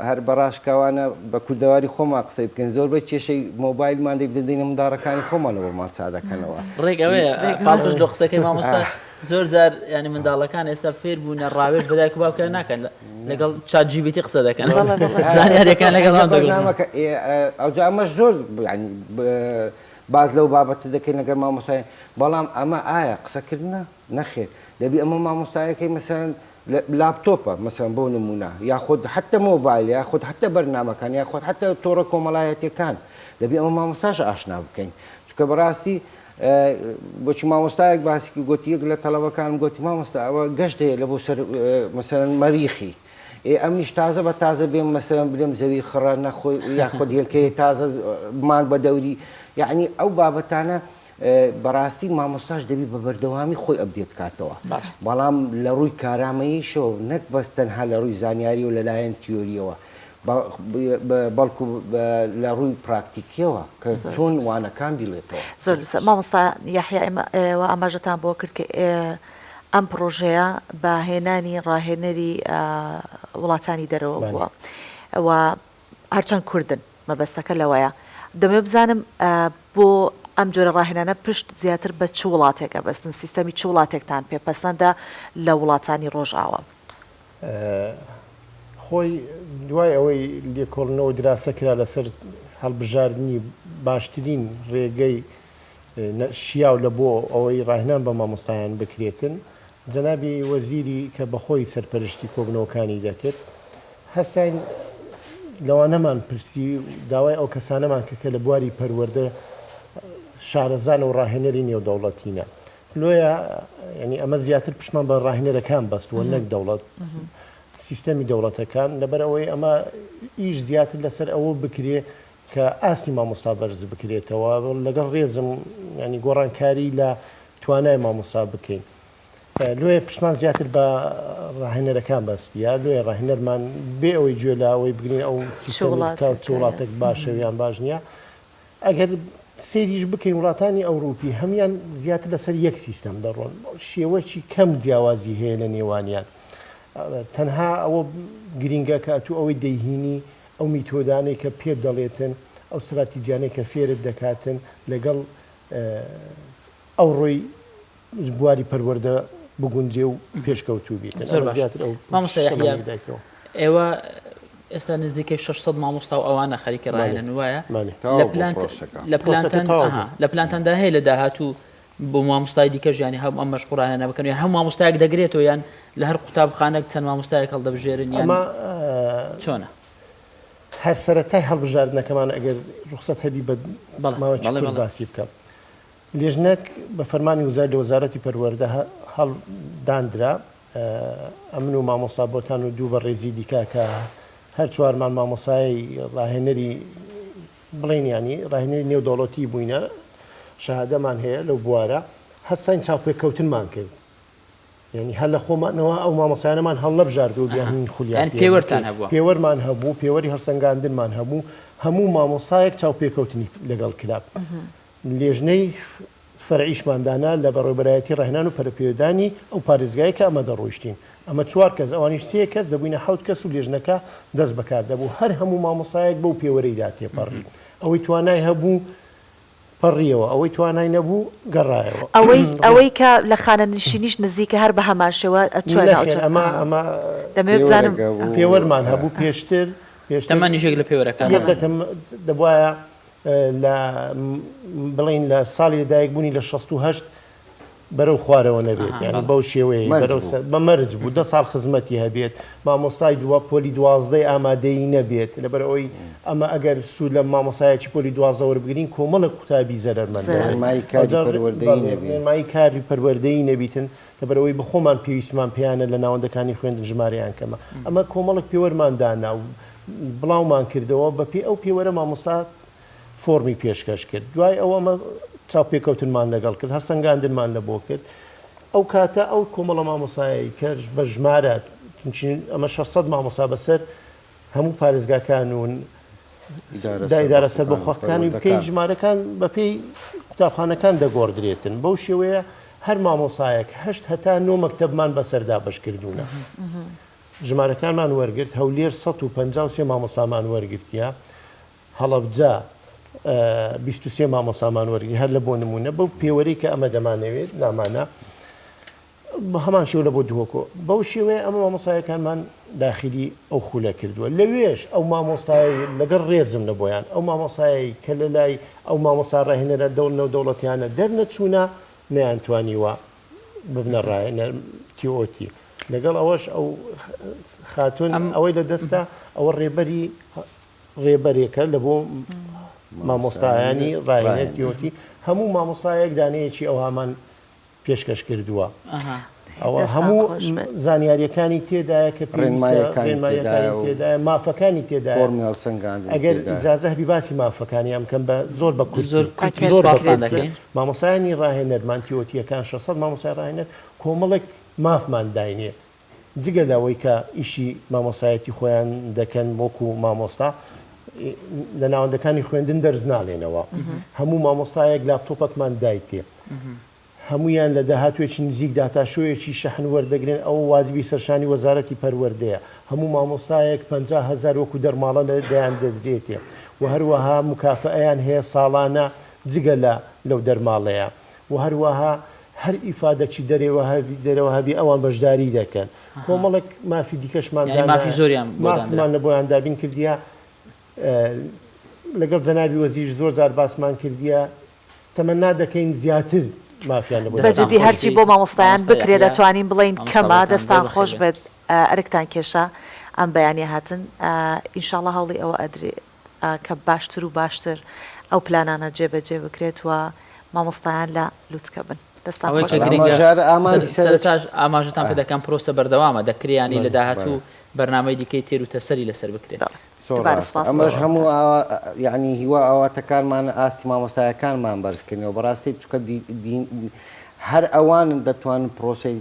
هەر بەڕاشکاوانە بە کوردەواری خۆمان قسەی بکەن زۆر بە کێشەی مۆبایلمان دەیدەدەینە منداڕەکانی خۆمانەوەمان چادەکەنەوە ڕێگەوەیە پاڵش لە قسەکەی مامۆستا زۆر جار ینی منداڵەکان ئێستا فێر بوونە ڕاوێت بەدایک باوکە ناکەن لەگەڵ چات جی پی تی قسە دەکەن زانیاریەکان لەگەڵ بەرنامەکە ئەوجا ئەمەش زۆر باز لەو بابەتە دەکەین لەگەر مامۆستای بەڵام ئەمە ئایا قسەکردنە نەخێر دەبی ئەمە مامۆستایەکەی مەسەرەن لاپتۆپە مەسەن بۆ نمونە یاخود حتى مۆبایل یاخود حتى بەرنامەکان یاخود حتى تۆڕە کۆمەڵایەتیەکان دەبی ئەمە مامۆستاش ئاشنا بکەین چکە بەڕاستی بۆچی مامۆستایەک باسیکی گوتی یەک لە تەڵەبەکانم گوتی مامۆستا ئەوە گەشت هەیە لە بۆ سەر مەسەرەن مەریخی ئەمیش تازە بە تازە بێم مەسەرەن برێم زەوی خڕە نەخۆی یاخود هێلکەیە تازە مانگ بە دەوری یعنی ئەو بابەتانە بەڕاستی مامۆستاش دەبی بە بەردەوامی خۆی ئەبدێت کاتەوە بەڵام لە ڕووی کارامەییشەوە نەک بەس تەنها لە ڕووی زانیاری و لەلایەن تیۆریەوە بەڵکو لە ڕووی پراکتیکیەوە کە چۆن وانەکان بیڵێتەوە زۆر مامۆستا یحیا ئێوە ئاماژەتان بۆ کرد کە ئەم پرۆژەیە بە هێنانی ڕاهێنەری وڵاتانی دەرەوە بووە ئەوە هەرچەند کوردن مەبەستەکە لەوەیە دەمێ بزانم بۆ ئەم جۆرە ڕاهێنانە پشت زیاتر بە چ وڵاتێکە بەستن سیستەمی چ وڵاتێکتان پێپەسەندە لە وڵاتانی ڕۆژئاوە خۆی دوای ئەوەی لێکۆڵنەوە دراسە کرا لەسەر هەڵبژاردننی باشترین ڕێگەی شیاو لە بۆ ئەوەی ڕاهێنان بە مامۆستایان بکرێتن جەنابی وەزیری کە بەخۆی سەرپەرشتی کۆبنەوەکانی دەکرد هەستین لەوانەمان پرسی داوای ئەو کەسانەمان کە لە بواری پەروەردە شارەزان و ڕاهێنەری نێودەوڵەتینە لۆیە ینی ئەمە زیاتر پشمان بە ڕاهێنەرەکان بەستوە نەک دەوڵەت سیستەمی دەوڵەتەکان لەبەرەوەی ئەمە ئیش زیاتر لەسەر ئەوە بکرێ کە ئاستی مامۆستا بەرز بکرێتەوە لەگەڵ ڕێزم ینی گۆڕانکاری لە توانای مامۆستا بکەین لۆیە پشمان زیاتر بە ڕاهێنەرەکان بەستیە لۆیە ڕاهێنەرمان بێ ئەوەی گوێ لە ئەوەی بگرین ئەو سیستەمی چ وڵاتێک باشەویان باش نییە ئەگەر سێریش بکەین وڵاتانی ئەوروپی هەمیان زیاتر لەسەر یەک سیستەم دەڕۆن شێوەی کەم جیاوازی هەیە لە نێوانیان تەنها ئەوە گرینگە کە ئەتو ئەوەی دەیهینی ئەو میتۆدانەی کە پێ دەڵێتن ئەو استراتیجیانەی کە فێرت دەکاتن لەگەڵ ئەو ڕۆی بواری پەروەردە بگونجێ و پێشکەوتوو بیتن ئێوە ئێستا نزیکەی 600 مامۆستا و ئەوانە خەریکە ڕاهێنن وایە لە پلانتاندا هەیە لە داهاتوو بۆ مامۆستای دیکەش ینی هەم ئەم مەشقوڕانە بکەن یان هەم مامۆستایەک دەگرێتەوە یان لە هەر قوتابخانەك چەند مامۆستایەک هەڵدەبژێرن یان چۆنە؟ هەر سەرەتای هەڵبژاردنەکەمان ئەگەر ڕوخسەت هەبی بە ماوەی باسی بکەم. لێژنەک بە فەرمانی وزارە لە وەزارەتی پەروەردە هەڵدانرا ئەمن و مامۆستا بۆتان و دوو بە ڕێزی دیکە کە هەر چوارمان مامۆسایی ڕاهێنەری بڵێن ینی ڕاهێنەری نێودەوڵەتی بووینە شەهادەمان هەیە لەو بوارە هەستان چاوپێککەوتنمان کرد. ینی هەر لە خۆمانەوە ئەو مامۆسایانەمان هەڵ نەبژارد و بیان خولیان پێوەرتان هەبووە پێوەرمان هەبوو پێوەری هەرسەنگاندنمان هەبوو هەموو مامۆستایەک چاوپێککەوتنی لەگەڵ کراب. لێژنەی فەرعیشماندانە لە بەڕێوەبەرایەتی ڕاهێنان و پەرپێدانی ئەو پارێزگای کە ئەمە دەڕۆیشتین ئەمە 4 کەس ئەوانیش 3 کەس دەبووینە 7 کەس و لێژنەکە دەست بەکار دەبوو هەر هەموو مامۆستایەک بەو پێوەرەیدا تێپەڕی ئەوەی توانای هەبوو پەڕیەوە ئەوەی توانای نەبوو گەڕایەوە ئەوەی کە لە خانە نشینیش نزیکە هەر بە هەماشەوە ئەمە دەمێ بزانم پێوەرمان هەبوو پێشتر تەمەنیشێک لە پێوەرەکان دەبواە لە بڵین لە ساڵی لەدایک بوونی لە 68 بەرەو خوارەوە نەبێت یعنی بەو شێوەیە بە مەرج بوو 10 ساڵ خزمەتی هەبێت مامۆستای دووە پۆلی 12 ئامادەیی نەبێت لەبەرەوەی ئەمە ئەگەر سوود لە مامۆسایەکی پۆلی 12 وەربگرین کۆمەڵە قوتابی زەرمەندمای کاری پەروەردەیی نەبیتن لەبەرەوەی بخۆمان پێویستمان پێیانە لە ناوەندەکانی خوێندن ژمارەیان کەمە ئەمە کۆمەڵک پێوەرماندانا و بڵاومان کردەوە بە پێ ئەو پێوەرە مامۆستا فۆرمی پێشکەش کرد دوای ئەوەمە چاوپێکەوتنمان لەگەڵ کرد هەرسەنگاندنمان لە بۆ کرد ئەو کاتە ئەو کۆمەڵە مامۆسایی کە بە ژمارە ئەمە 600 مامۆسا بەسەر هەموو پارێزگاکان و دایدارە سەر بەخواکانی بکەین ژمارەکان بە پێی قوتابخانەکان دەگۆڕدرێتن بەو شێوەیە هەر مامۆسایەک 8 هەتا 9 مەکتەبمان بەسەردا بەشکردوونە ژمارەکانمان وەرگرت هەولێر 153 مامۆستامان وەرگرتیە هەڵەبجا 23 مامۆستامان وەرگی هەر لە بۆ نمونە بەو پێوەری کە ئەمە دەمانەوێت نامانە هەمان شێو لە بۆ دووەکۆ بەو شێوەیە ئەمە مامۆستایەکانمان داخلی ئەو خولە کردووە لەوێش ئەو مامۆستایی لەگەڵ ڕێزم لە بۆیان ئەو مامۆستایی کە لە لای ئەو مامۆستا ڕاهێنەرە دەوڵەتیانە دەرنەچوونە نەیانتوانیوە ببنە ڕاهێنەر تیۆتی لەگەڵ ئەوەش ئەو خاتون ئەوەی لە دەستە ئەوە ڕێبەرێکە لە بۆ مامۆستایانی ڕاهێنەر تیۆتی هەموو مامۆستایەک دانەیەکی ئەو هامان پێشکەش کردووە ئەوە هەموو زانیاریەکانی تێدایە کە پێمایەکانی تێدایە مافەکانی تێدا ئەگەر ئیجازە هەبی باسی مافەکانی ئەم کەم بە زۆر بە زۆر مامۆسایانی ڕاهێنەرمان تیۆتیەکان 600 مامۆسای ڕاهێنەر کۆمەڵێک مافمان داینێ جگە لەوەی کە ئیشی مامۆسایەتی خۆیان دەکەن وەکو مامۆستا لە ناوەندەکانی خوێندن دەرز ناڵێنەوە هەموو مامۆستایەک لاپتۆپەکمان دایتێ هەمویان لە داهاتوێکی نزیک داتاشۆیەکی شەحن وەردەگرێن ئەو واجبی سەرشانی وەزارەتی پەروەردەیە هەموو مامۆستایەک 50,000 وەکو دەرماڵە لە دەیان دەدرێتێ و هەروەها مکافئەیان هەیە ساڵانە جگە لەو دەرماڵەیە و هەروەها هەر ئیفادەکی دەرەوە هەبی ئەوان بەشداری دەکەن کۆمەڵک مافی دیکەشمان مافمان لە بۆیان دابین کردیە لەگەڵ جەنابی وەزیر زۆر جار باسمان کردیە تەمەنا دەکەین زیاتر مافیان بەجددی هەرچی بۆ مامۆستایان بکرێت دەتوانین بڵین کەمە دەستان خۆش بێت ئەرکتان کێشە ئەم بەیانی هاتن ئینشاءڵڵا هەوڵی ئەوە ئەدرێت کە باشتر و باشتر ئەو پلانانە جێبەجێ بکرێت و مامۆستایان لە لوتکە بن ئاماژتان پێ دەکەم پرۆسە بەردەوامە دەکریانی لە داهاتوو بەرنامەی دیکەی تێر و تەسەری لەسەر بکرێت ئەمەش هەموو یعنی هیوا ئەواتەکانمان ئاستی مامۆستایەکانمان بەرزکردنەوە بەڕاستی چکە هەر ئەوانن دەتوانن پرۆسی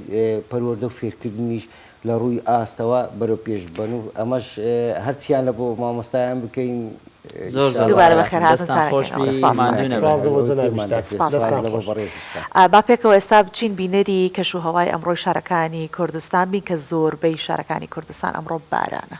پەروەردە و فێرکردنیش لە ڕووی ئاستەوە بەرەو پێش بن و ئەمەش هەرچیان لە بۆ مامۆستایان بکەین با پێکەوە ئێستا بچین بینەری کەشوهەوای ئەمڕۆی شارەکانی کوردستان بین کە زۆربەی شارەکانی کوردستان ئەمڕۆ بارانە.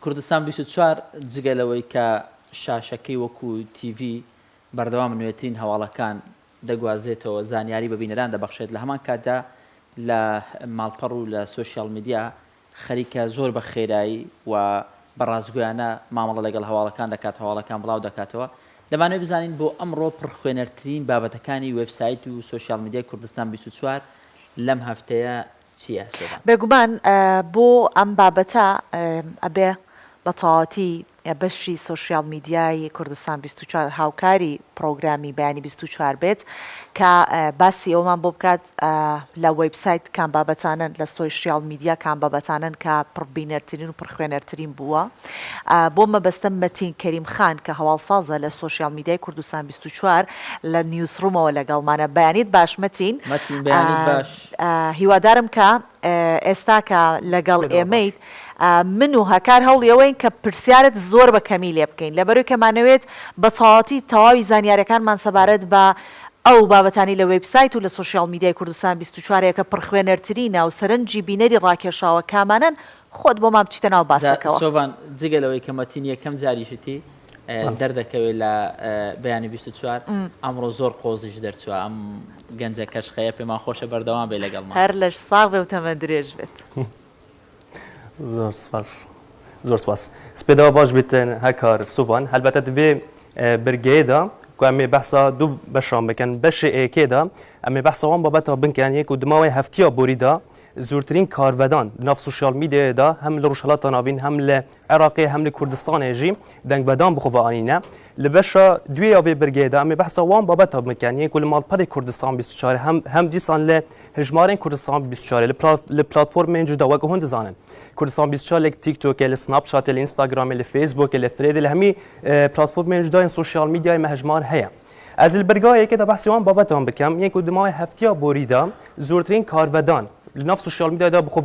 کوردستان 24 جگەلەوەی کە شاشەکەی وەکو TV بەردەوام نوێترین هەواڵەکان دەگوازێتەوە زانیاری بەبینەران دەبەخشێت لە هەمان کاتدا لە ماڵپەڕ و لە سوشیال میدیا خەریکە زۆر بە خێرایی و بەڕازگویانە مامەڵە لەگەڵ هەواڵەکان دەکات هەواڵەکان بڵاو دەکاتەوە دەمانوێت بزانین بۆ ئەمڕۆ پڕخوێنەرترین بابەتەکانی وێبسایت و سوشیال میدیای کوردستان 24 لەم هەفتەیە چییە؟ بێگومان بۆ ئەم بابەتە ئەبێ بە تەواوەتی بەشی سوشیال میدیای کوردستان 24 هاوکاری پرۆگرامی بەیانی 24 بێت کە باسی ئەومان بۆ بکات لە وێبسایت کام بابەتانن لە سوشیال میدیا کام بابەتانن کە پڕبینەرترین و پڕخوێنەرترین بووە بۆ مەبەستە مەتین کەریم خان کە هەواڵسازە لە سوشیال میدیای کوردستان 24 لە نیوسڕومەوە لەگەڵمانە بەیانیت باش مەتین هیوادارم کە ئێستا کە لەگەڵ ئێمەیت من و هەکار هەوڵیەوەین کە پرسیارت زۆر بە کەمی لێ بکەین لەبەرەوەی کەمانەوێت بە تەواوەتی تەواوی زانیاریەکانمان سەبارەت بە ئەو بابەتانی لە وێبسایت و لە سوشیال میدیای کوردستان 24 کە پڕخوێنەرترینە و سەرنجی بینەری ڕاکێشاوە کامانن خۆت بۆ مام بچیتە ناو باسەکەەوە سۆڤان جگەلەوەی کە مەتین یەکەم جاریشتی دەردەکەوێت لە بەیانی 24 ئەمڕۆ زۆر قۆزیش دەرچووە ئەم گەنجە کەشخەیە پێمان خۆشە بەردەوام بێ لەگەڵمان هەر لەش ساغ بێ و تەمە درێژ بێت زۆر سپاس سپێداوە باش بێتن هەکار سوڤان هەلبەتە دەبێ برگەیەدا کو ئەمێ بەحسا دوو بەشان بکەن بەشی ئەیەکێدا ئەمێ بەحسەوان بابەتەوە بنکەن یەک و دماوەی هەفتیە بۆریدا زۆرترین کارڤەدان ناف سوشیال میدیایەدا هەم لە ڕۆژهەڵاتە ناوین هەم لە عێراقی هەم لە کوردستانێژی دەنگبەدان بخۆڤانینە لە بەشە دوێ ئەوێ برگەیەدا ئەمێ بەحسا وان بابەتەوە بکەن یەک و لە ماڵپەڕی کوردستان 24 هەم دیسان لە هژمارەی کوردستان 24 لە پلاتفۆرمێن جودا وەکو هەون دەزانن کوردستان 24 لە تیکتۆک لە سناپچات لە ئینستاگرام لە فیسبوک لە فرێد لە هەمی پلاتفۆرمێن جودای سوشیال میدیای مەهژمار هەیە ئەز البرگایەکێدا بەحسیوان بابەتەوە بکەم یەک و دماوەی هەفتیە بۆریدا زۆرترین کارڤەدان لناف سوشیال میدیا بخو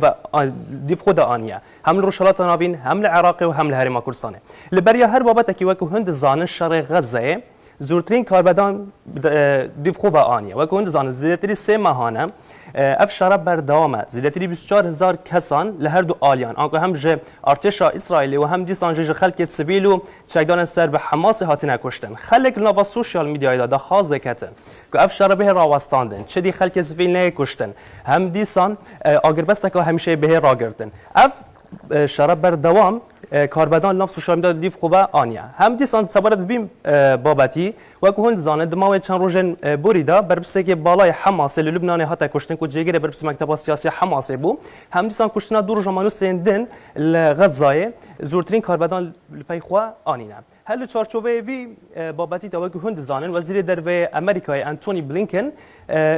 دیف خود آنیا هم لروشالات نابین هم لعراق و هم لهرم کردستان لبریا هر بابت کی وکو هند زان شرق غزه زورترین کاربردان دیف خو آنیا وکو هند زان زیاتری سه ماهانه اف شراب بردامه زیاتری 24000 کسان لهر دو آلیان آنکه هم ج ارتش اسرائیلی و هم دیسان ج خلق سیویل و چگدان سر به حماس هاتنه کشتن خلق ناف سوشیال میدیا دا خازه کتن که اف شرابه راوستاندن چه دی خلق سیویل نه کشتن هم دیسان اگر بس که همیشه به را گرفتن اف شراب بردوام کاربردان ناف سوشیال میدیا دیف خوبه آنیا هم دیسان سبارت ویم بابتی و که هند زاند ماوی چند روزن بریدا بربسته که بالای حماس لبنان هات کشتن که جیگر بربس مکتب سیاسی حماس بو هم دیسان کشتن دور جمانو سندن لغزای زورترین کاربردان لپیخوا آنینا هل چارچوبه وی بابتی تا که هند زانن وزیر درو امریکای انتونی بلینکن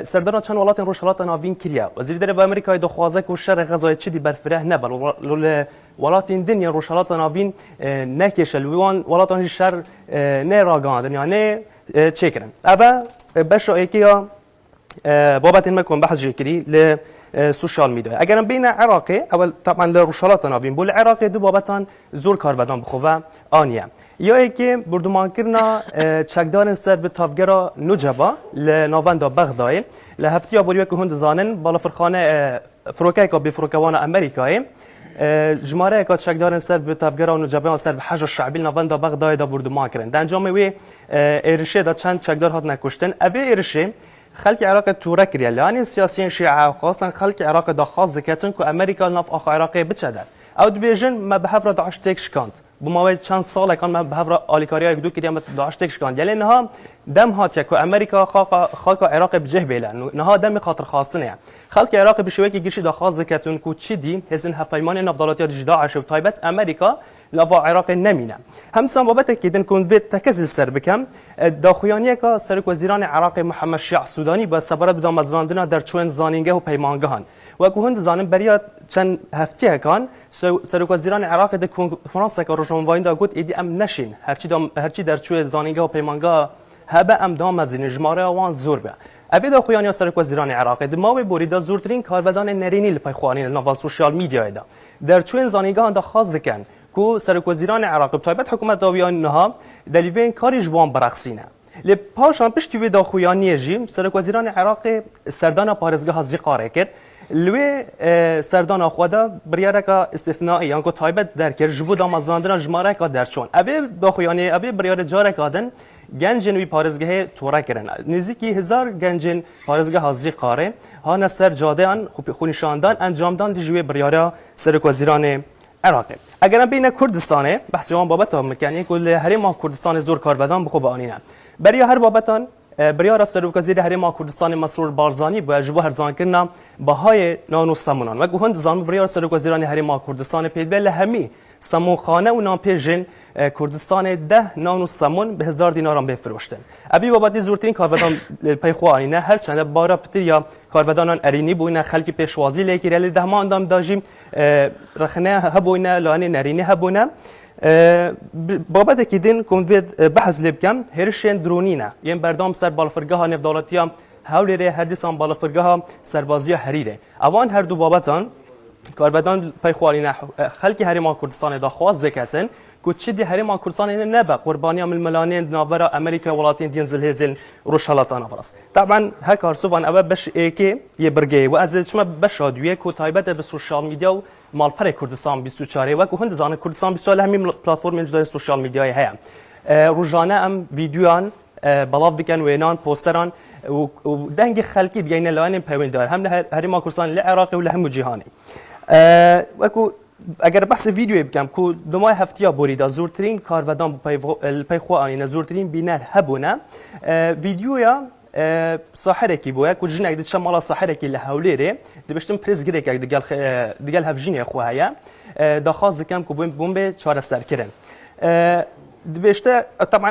سردار چند ولات روشالات ناوین کریا وزیر درو امریکای دخوازه که شر غزای چدی برفره نبل ولات دنیا روشالات ناوین نکشل ویوان ولات شر نه راگاندن یعنی چیکرن اول بشه ایکیا بابت مکن بحث جکری ل سوشیال میدیا اگرم بین عراقی اول طبعا لروشالات ناوین بول عراقی دو بابتان زور کاربردان بخواه آنیه یا اینکه بردمان کردن چکدار سر به تافگرا نجبا لناوند بغداد لهفتی آبوریه که هند زانن بالا فرخانه فروکه که به فروکوان امریکایی جماره که چکدار سر به تافگرا نجبا سر به حج الشعبی ناوند بغداد بردمان کردن در انجام وی ارشه دا چند چکدار هات نکشتن اوی ارشه خلق عراق تورک ریال یعنی سیاسیین شیعه خاصا خلق عراق دا خاص ذکرتن که امریکا ناف آخر عراقی بچده او دبیجن ما به هفر داعش تکش کند بماوی چند سال کان ما به هفر آلیکاریا دو کردیم داعش تکش کند یعنی نها دم هاتیه که امریکا خاک عراق بجه بیله نها دم خاطر خاصنه خلق عراق بشوی که گیشی دا خاص ذکرتن که چی دی هزین هفایمان نفضلاتیات داعش و تایبت امریکا لوا عراق نمینه همسان بابت کدن کن وید تکزل سر بکم داخویانیه که سرک وزیران عراق محمد شیع سودانی با سبارت بدام مزراندنا در چون زانینگه و پیمانگهان و که هند زانن بریا چند هفته کان سرک وزیران عراق در کنفرانس که روشنوایی دا گفت ایدی ام نشین هرچی در چون زانینگه و پیمانگه هبه ام دام از نجماره وان زور به اوی داخویانی سرک وزیران عراق دماوی بریدا زورترین کاربردان نرینی لپیخوانی نوال سوشیال میدیا دا در چون زانینگه دا خاص کن کو سرک وزیران عراق تایبت حکومت داویان نها دلیوین کاری جوان برقصینه لپاشان پشتی وی داخویانی جیم سرک وزیران عراق سردان پارزگاه هزی قاره کرد لوی سردان آخواده بریاره که استثنایی یعنی که تایبت در که جبو دامازاندن جماره که در چون اوی بخویانی اوی بریاره جاره کادن گنجن وی پارزگاه تورا کردن نزدیکی 1000 گنجن پارزگاه حاضری قاره ها نصر جاده ان خونشاندن انجام دادن دیجوی بریاره سرک وزیران عراق اگر بین کردستانه بحث جوان بابت مکانی کل هرم کردستان زور کاربدان بخو آنینه برای هر بابتان بریار سرک وزیر هرم کردستان مسرور بارزانی با جبو هرزان کردن بهای نانو سمونان و گوهند زام بریار سرک وزیران هرم کردستان پیدبل همی سمون خانه و نام پیجن کردستان 10 نانو سمون به 1000 دینارم بفروشتن. ابی بابتی زورترین کاربدان پیخوانی نه هر چند بارا پتر یا کاربدانان ارینی بوینه خلکی پیشوازی لیکی رلی ده ما اندام داجیم رخنه هبوینه لانی نرینی هبونه بابت کی دین کنوید بحث لبکم هرشن درونینه یم بردام سر بالفرگاه نفدالاتیام هولیره هر دیسان بالفرگاه سربازی حریره اوان هر دو بابتان کاربدان پیخوانی خلکی هرم کردستان داخواست زکاتن کوچی هرم کردستان نبا قربانی من الملانين نابرا امريكا ولاتين دينزل هزل روشالاتان افراس طبعا هكار سوفان ابا باش ايكي يبرجي واز شما باش ادويه كو تايبته بالسوشيال ميديا و مال پر كردستان 24 و كو هند زان كردستان 24 همين بلاتفورم جدای سوشيال ميديا هيا روزانه ام فيديوان بلاف دكن وينان بوستران و دنگ خلقی دیگه لوان پیوندار هم هرم کردستان العراقي ولا هم جهاني وكو اگر بحث ویدیو بکم کو دمای هفتیا بریدا زورترین کاربدان پیخوانی زورترین بینر هبونه ویدیویا ساحره کی بویا کو جنگ دچ مالا ساحره کی لهولیره دبشتم پرز گرک دیگه هفجینی خوهایا داخواز کم کو بومبه چهار سر کردن دبشته طبعا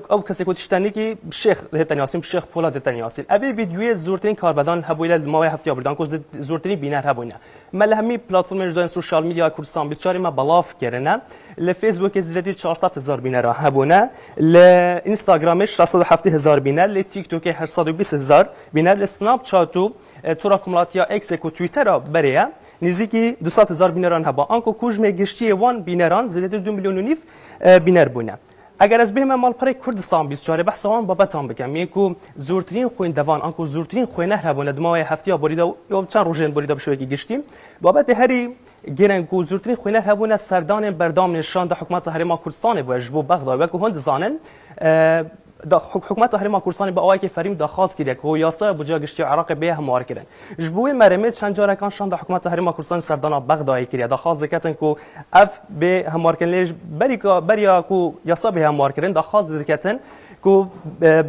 او کسی کو تشتنی کی شیخ تنیاسیم شیخ پولاد تنیاسیم اوی ویدیو زورترین کاربدان هبویل دمای هفتیا بردان کو زورترین بینر هبونه ملهمی پلتفرم جدای سوشال میدیا کردستان 24 ما بلاف کردن ل فیسبوک زیادی 400000 بینر هبونه ل اینستاگرامش 607000 بینر ل تیک توک 820000 بینر ل سناب چاتو تورا کوملاتیا ایکس کو توییتر بریا نزدیکی 200000 بینران هبا آنکو کوجمه گشتی وان بینران زیادی 2 میلیون و نیف بینر بونه اگر از بهم مال پر کردستان 24 بحث وان بابتان بکم میکو زورترین خوین دوان آنکو زورترین خوینه هبونه دمای هفته بریدا یا چند روزن بریدا بشوی کی گشتیم بابت هری گرن کو زورترین خوینه هبونه سردان بردام نشان د حکومت هرم کردستان بو جبو بغداد و کو هند زانن د حکومت هرم کردستان با اوای که فریم د خاص کیده کو یاسا بوجا گشتی عراق به هم کردن جبو مرمه چند جاره کان شان د حکومت هرم کردستان سردان بغداد کیده د خاص زکاتن کو اف به هم کردن بریا کو یاسا به هم کردن د خاص زکاتن کو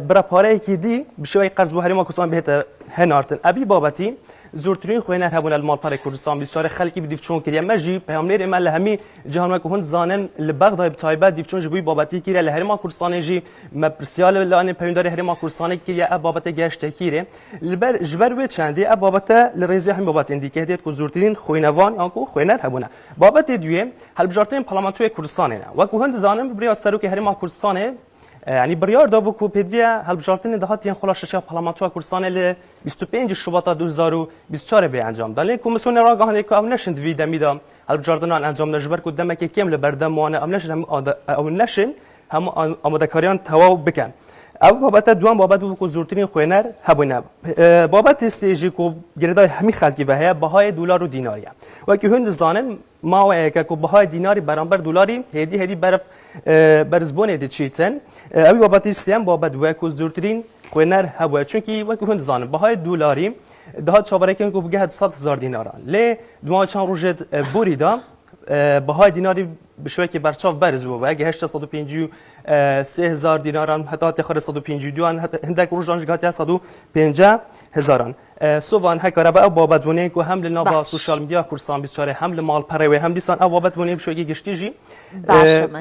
برا پاره کی دی بشوی قرض بو هرم کردستان به هنارتن ابي بابتی زورترین خوینه هبون المال پر کردستان 24 خلکی بدیف چون کریه مجی پیامبر مل همی جهان کو هن زانن لبغداد بتایبه دیف چون جبوی بابتی کیره لهرما کردستان جی مپرسیال لان پیامبر هرما کردستان کیره بابت گشت کیره لبر جبر و چندی بابت لریزه هم بابت اندیکه هدیت کو زورترین خوینوان آنکو خوینه هبونه بابت دویم هل بجارتین پارلمانتوی کردستان نه و کو هن زانن بری سروک هرما کردستان يعني بريار دابو كو بيدفيا هالبجارتين دهات ين خلاص شاشة بارلمانتوا كردستان ل 25 شباط 2024 به انجام دادن کمیسیون راگاه هنده او نشند وی دمیدا هالبجارتنا انجام نجبر کو دمک کم لبردم وانه او نشن او نشن هم آماده کاریان تواو بکن او بابت دوام بابت کو زورترین خوینر هبونه بابت استیجی کو گردای همی خلقی و هي بهای دلار و دیناریه و که هند زانن ما و که کو بهای دیناری برابر دلاری هدی برف برزبونه دی چیتن او بابت سیم بابت و کو زورترین خوینر هبوه چونکی و که هند زانن بهای دلاری ده چابره که کو بگه 200000 دیناران ل دما چان روجت بوریدا بهای دیناری بشوی که برچاف برز بو اگه 850 3000 دیناران حتی تخر 152 هندک روزانج گاتی 150000 سوان هکاره و بابت ونه کو هم لنابا سوشال میدیا کردستان 24 هم لمال پره و هم دیسان بابت ونه بشوی گشتی جی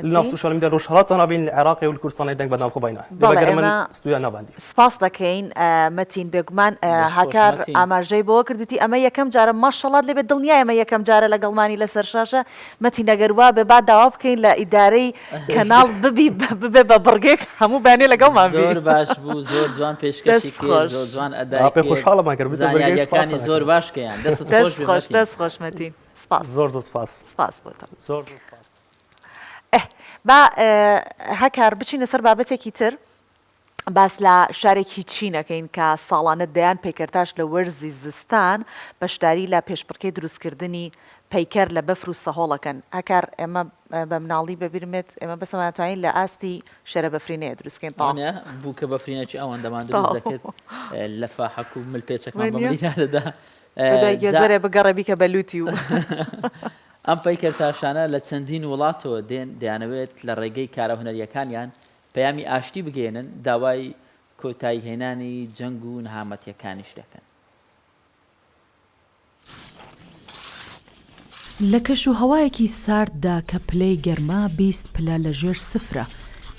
لناب سوشال میدیا روشالات انا بین العراق و کردستان دنگ بدنام خو بینا بگر من استودیو نابندی سپاس دکین متین بگمان هکار اماجی بو کردیتی اما یکم جاره ماشاءالله لی بدلنیا اما یکم جاره لگلمانی لسر شاشه متین اگروا به بعد دعواب کین ل اداره کانال ببی ببرگک همو بانی لگلمان زور باش بو زور جوان پیشکشی کی زور جوان ادای کی خوشحال ما کرد زانیاکانی زور باش کیان دست خوش متین سپاس زور سپاس سپاس بوتم زور سپاس با هکار بچین سر بابتێکی تر باس لە شارێکی چینەکەین کە ساڵانە دەیان پەیکەرتاش لە وەرزی زستان بەشداری لە پێشبڕکەی دروستکردنی پەیکەر لە بەفر و سەهۆڵەکەن هەکار ئێمە بە مناڵی ببیرمێت ئێمە بەسەمانتوانین لە ئاستی شەرە بەفرینەیە دروستکەین تاانە بوو کە بەفرینەکی ئەوان دەمان دروست دەکرد لە فاحەک و ملپێچەکمان بەمەریدادا گێزەرێ بگەڕێبی کە بەلوتی و ئەم پەیکەرتاشانە لە چەندین وڵاتەوە دەیانەوێت لە ڕێگەی کارە هونەریەکانیان پەیامی ئاشتی بگێنن داوای کۆتایی هێنانی جەنگ و نەهامەتیەکانیش دەکەن. لە کەش و هەوایەکی سارددا کە پلەی گەرما 20 پلە لە ژێر سفرە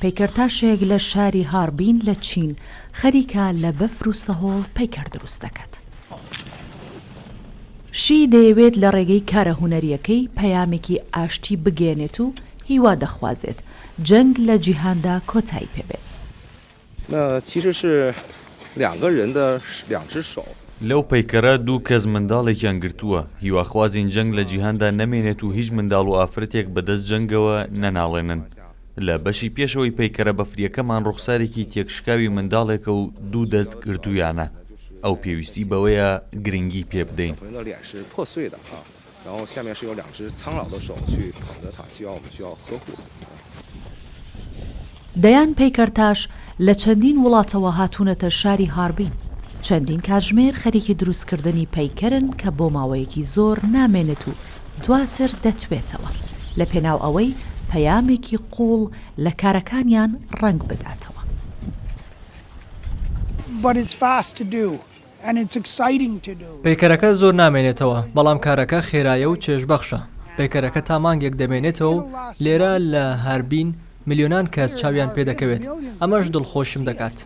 پەیکەرتاشێک لە شاری هاربین لە چین خەریکە لە بەفر و سەهۆڵ پەیکەر دروست دەکات. شی دەیەوێت لە ڕێگەی کارە هونەریەکەی پەیامێکی ئاشتی بگێنێت و هیوا دەخوازێت جەنگ لە جیهاندا کۆتایی پێبێت. لەو پەیکەرە دوو کەس منداڵێکیان گرتووە هیواخوازین جەنگ لە جیهاندا نەمێنێت و هیچ منداڵ و ئافرەتێک بەدەست جەنگەوە نەناڵێنن. لە بەشی پێشەوەی پەیکەرە بەفریەکەمان ڕوخسارێکی تێکشکاوی منداڵێکە و دوو دەست گرتوویانە. ئەو پێویستی بەوەیە گرنگی پێ بدەین. دەیان پەیکەرتاش لە چەندین وڵاتەوە هاتوونەتە شاری هاربین. چەندین کاتژمێر خەریکی دروستکردنی پەیکەرن کە بۆ ماوەیەکی زۆر نامێنێت و دواتر دەتوێتەوە لە پێناو ئەوەی پەیامێکی قوڵ لە کارەکانیان ڕنگ بداتەوە. پەیکەرەکە زۆر نامێنێتەوە بەڵام کارەکە خێرایە و چێژبەخشە. پەیکەرەکە تا مانگێک دەمێنێتەوە و لێرە لە هاربین ملیۆنان کەس چاویان پێ دەکەوێت ئەمەش دڵخۆشم دەکات.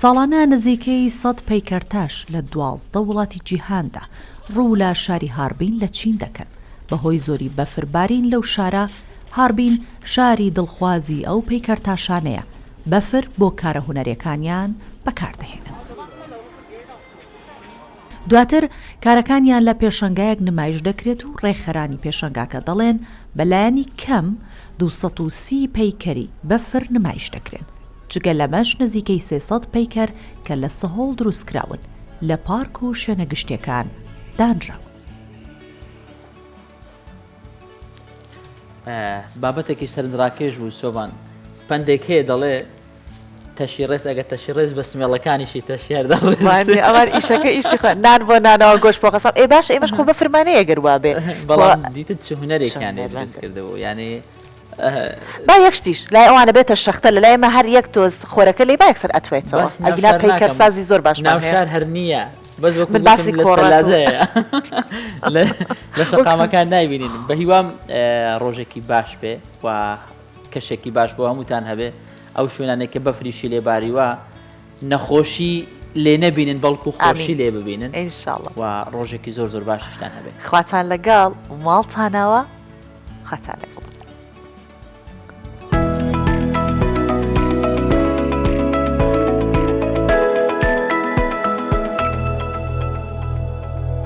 ساڵانە نزیکەی 100 پەیکەرتاش لە 12 وڵاتی جیهاندا ڕوو لە شاری هاربین لە چین دەکەن. بەهۆی زۆری بەفربارین لەو شارە هاربین شاری دڵخوازی ئەو پەیکەرتاشانەیە بەفر بۆ کارە هونەرەکانیان بەکاردەهێنن. دواتر کارەکانیان لە پێشەنگایەک نمایش دەکرێت و ڕێخەرانی پێشەنگاکە دەڵێن بەلایەنی کەم 230 پەیکەری بەفر نمایش دەکرێن. جگە لەمەش نزیکەی 300 پەیکەر کە لە سەهۆڵ دروستکراون لە پارک و شوێنە گشتیەکان دانراون. بابەتێکی سەرنجڕاکێش بوو سۆبان پندێک هەیە دەڵێ تەشیڕێز ئەگە تەشیڕێز بە سمێڵەکانیشی تەشیار دەڵێ ئەوان ئیشەکە ئیشی خۆ نان بۆ نانەوە گۆشت بۆ قەسەڵ ئێ باش ئێمەش خۆ بە فرمانەیە گەروا بێ بەڵام دیتت چ هونەرێکیانێ دروست کردەوە یعنی با یەکشتیش لای ئەوانە بێتە شەختە لە لای ئێمە هەر یەک تۆز خۆرەکە لێ با یەکسەر ئەتوێتەوە ئەگینا پەیکەرسازی زۆر باش ناوشار هەر نییە بەس وەکو باسی کۆڕەلازەیە لە شەقامەکان نایبینین بە هیوام ڕۆژێکی باش بێ و کەشێکی باش بۆ هەمووتان هەبێ ئەو شوێنانێک کە بەفریشی لێباریوە نەخۆشی لێ نەبینن بەڵکو خۆشی لێ ببینن ئینشاڵڵا و ڕۆژێکی زۆر زۆر باششتان هەبێت خواتان لەگەڵ ماڵتانەوە خواتان لەگەڵ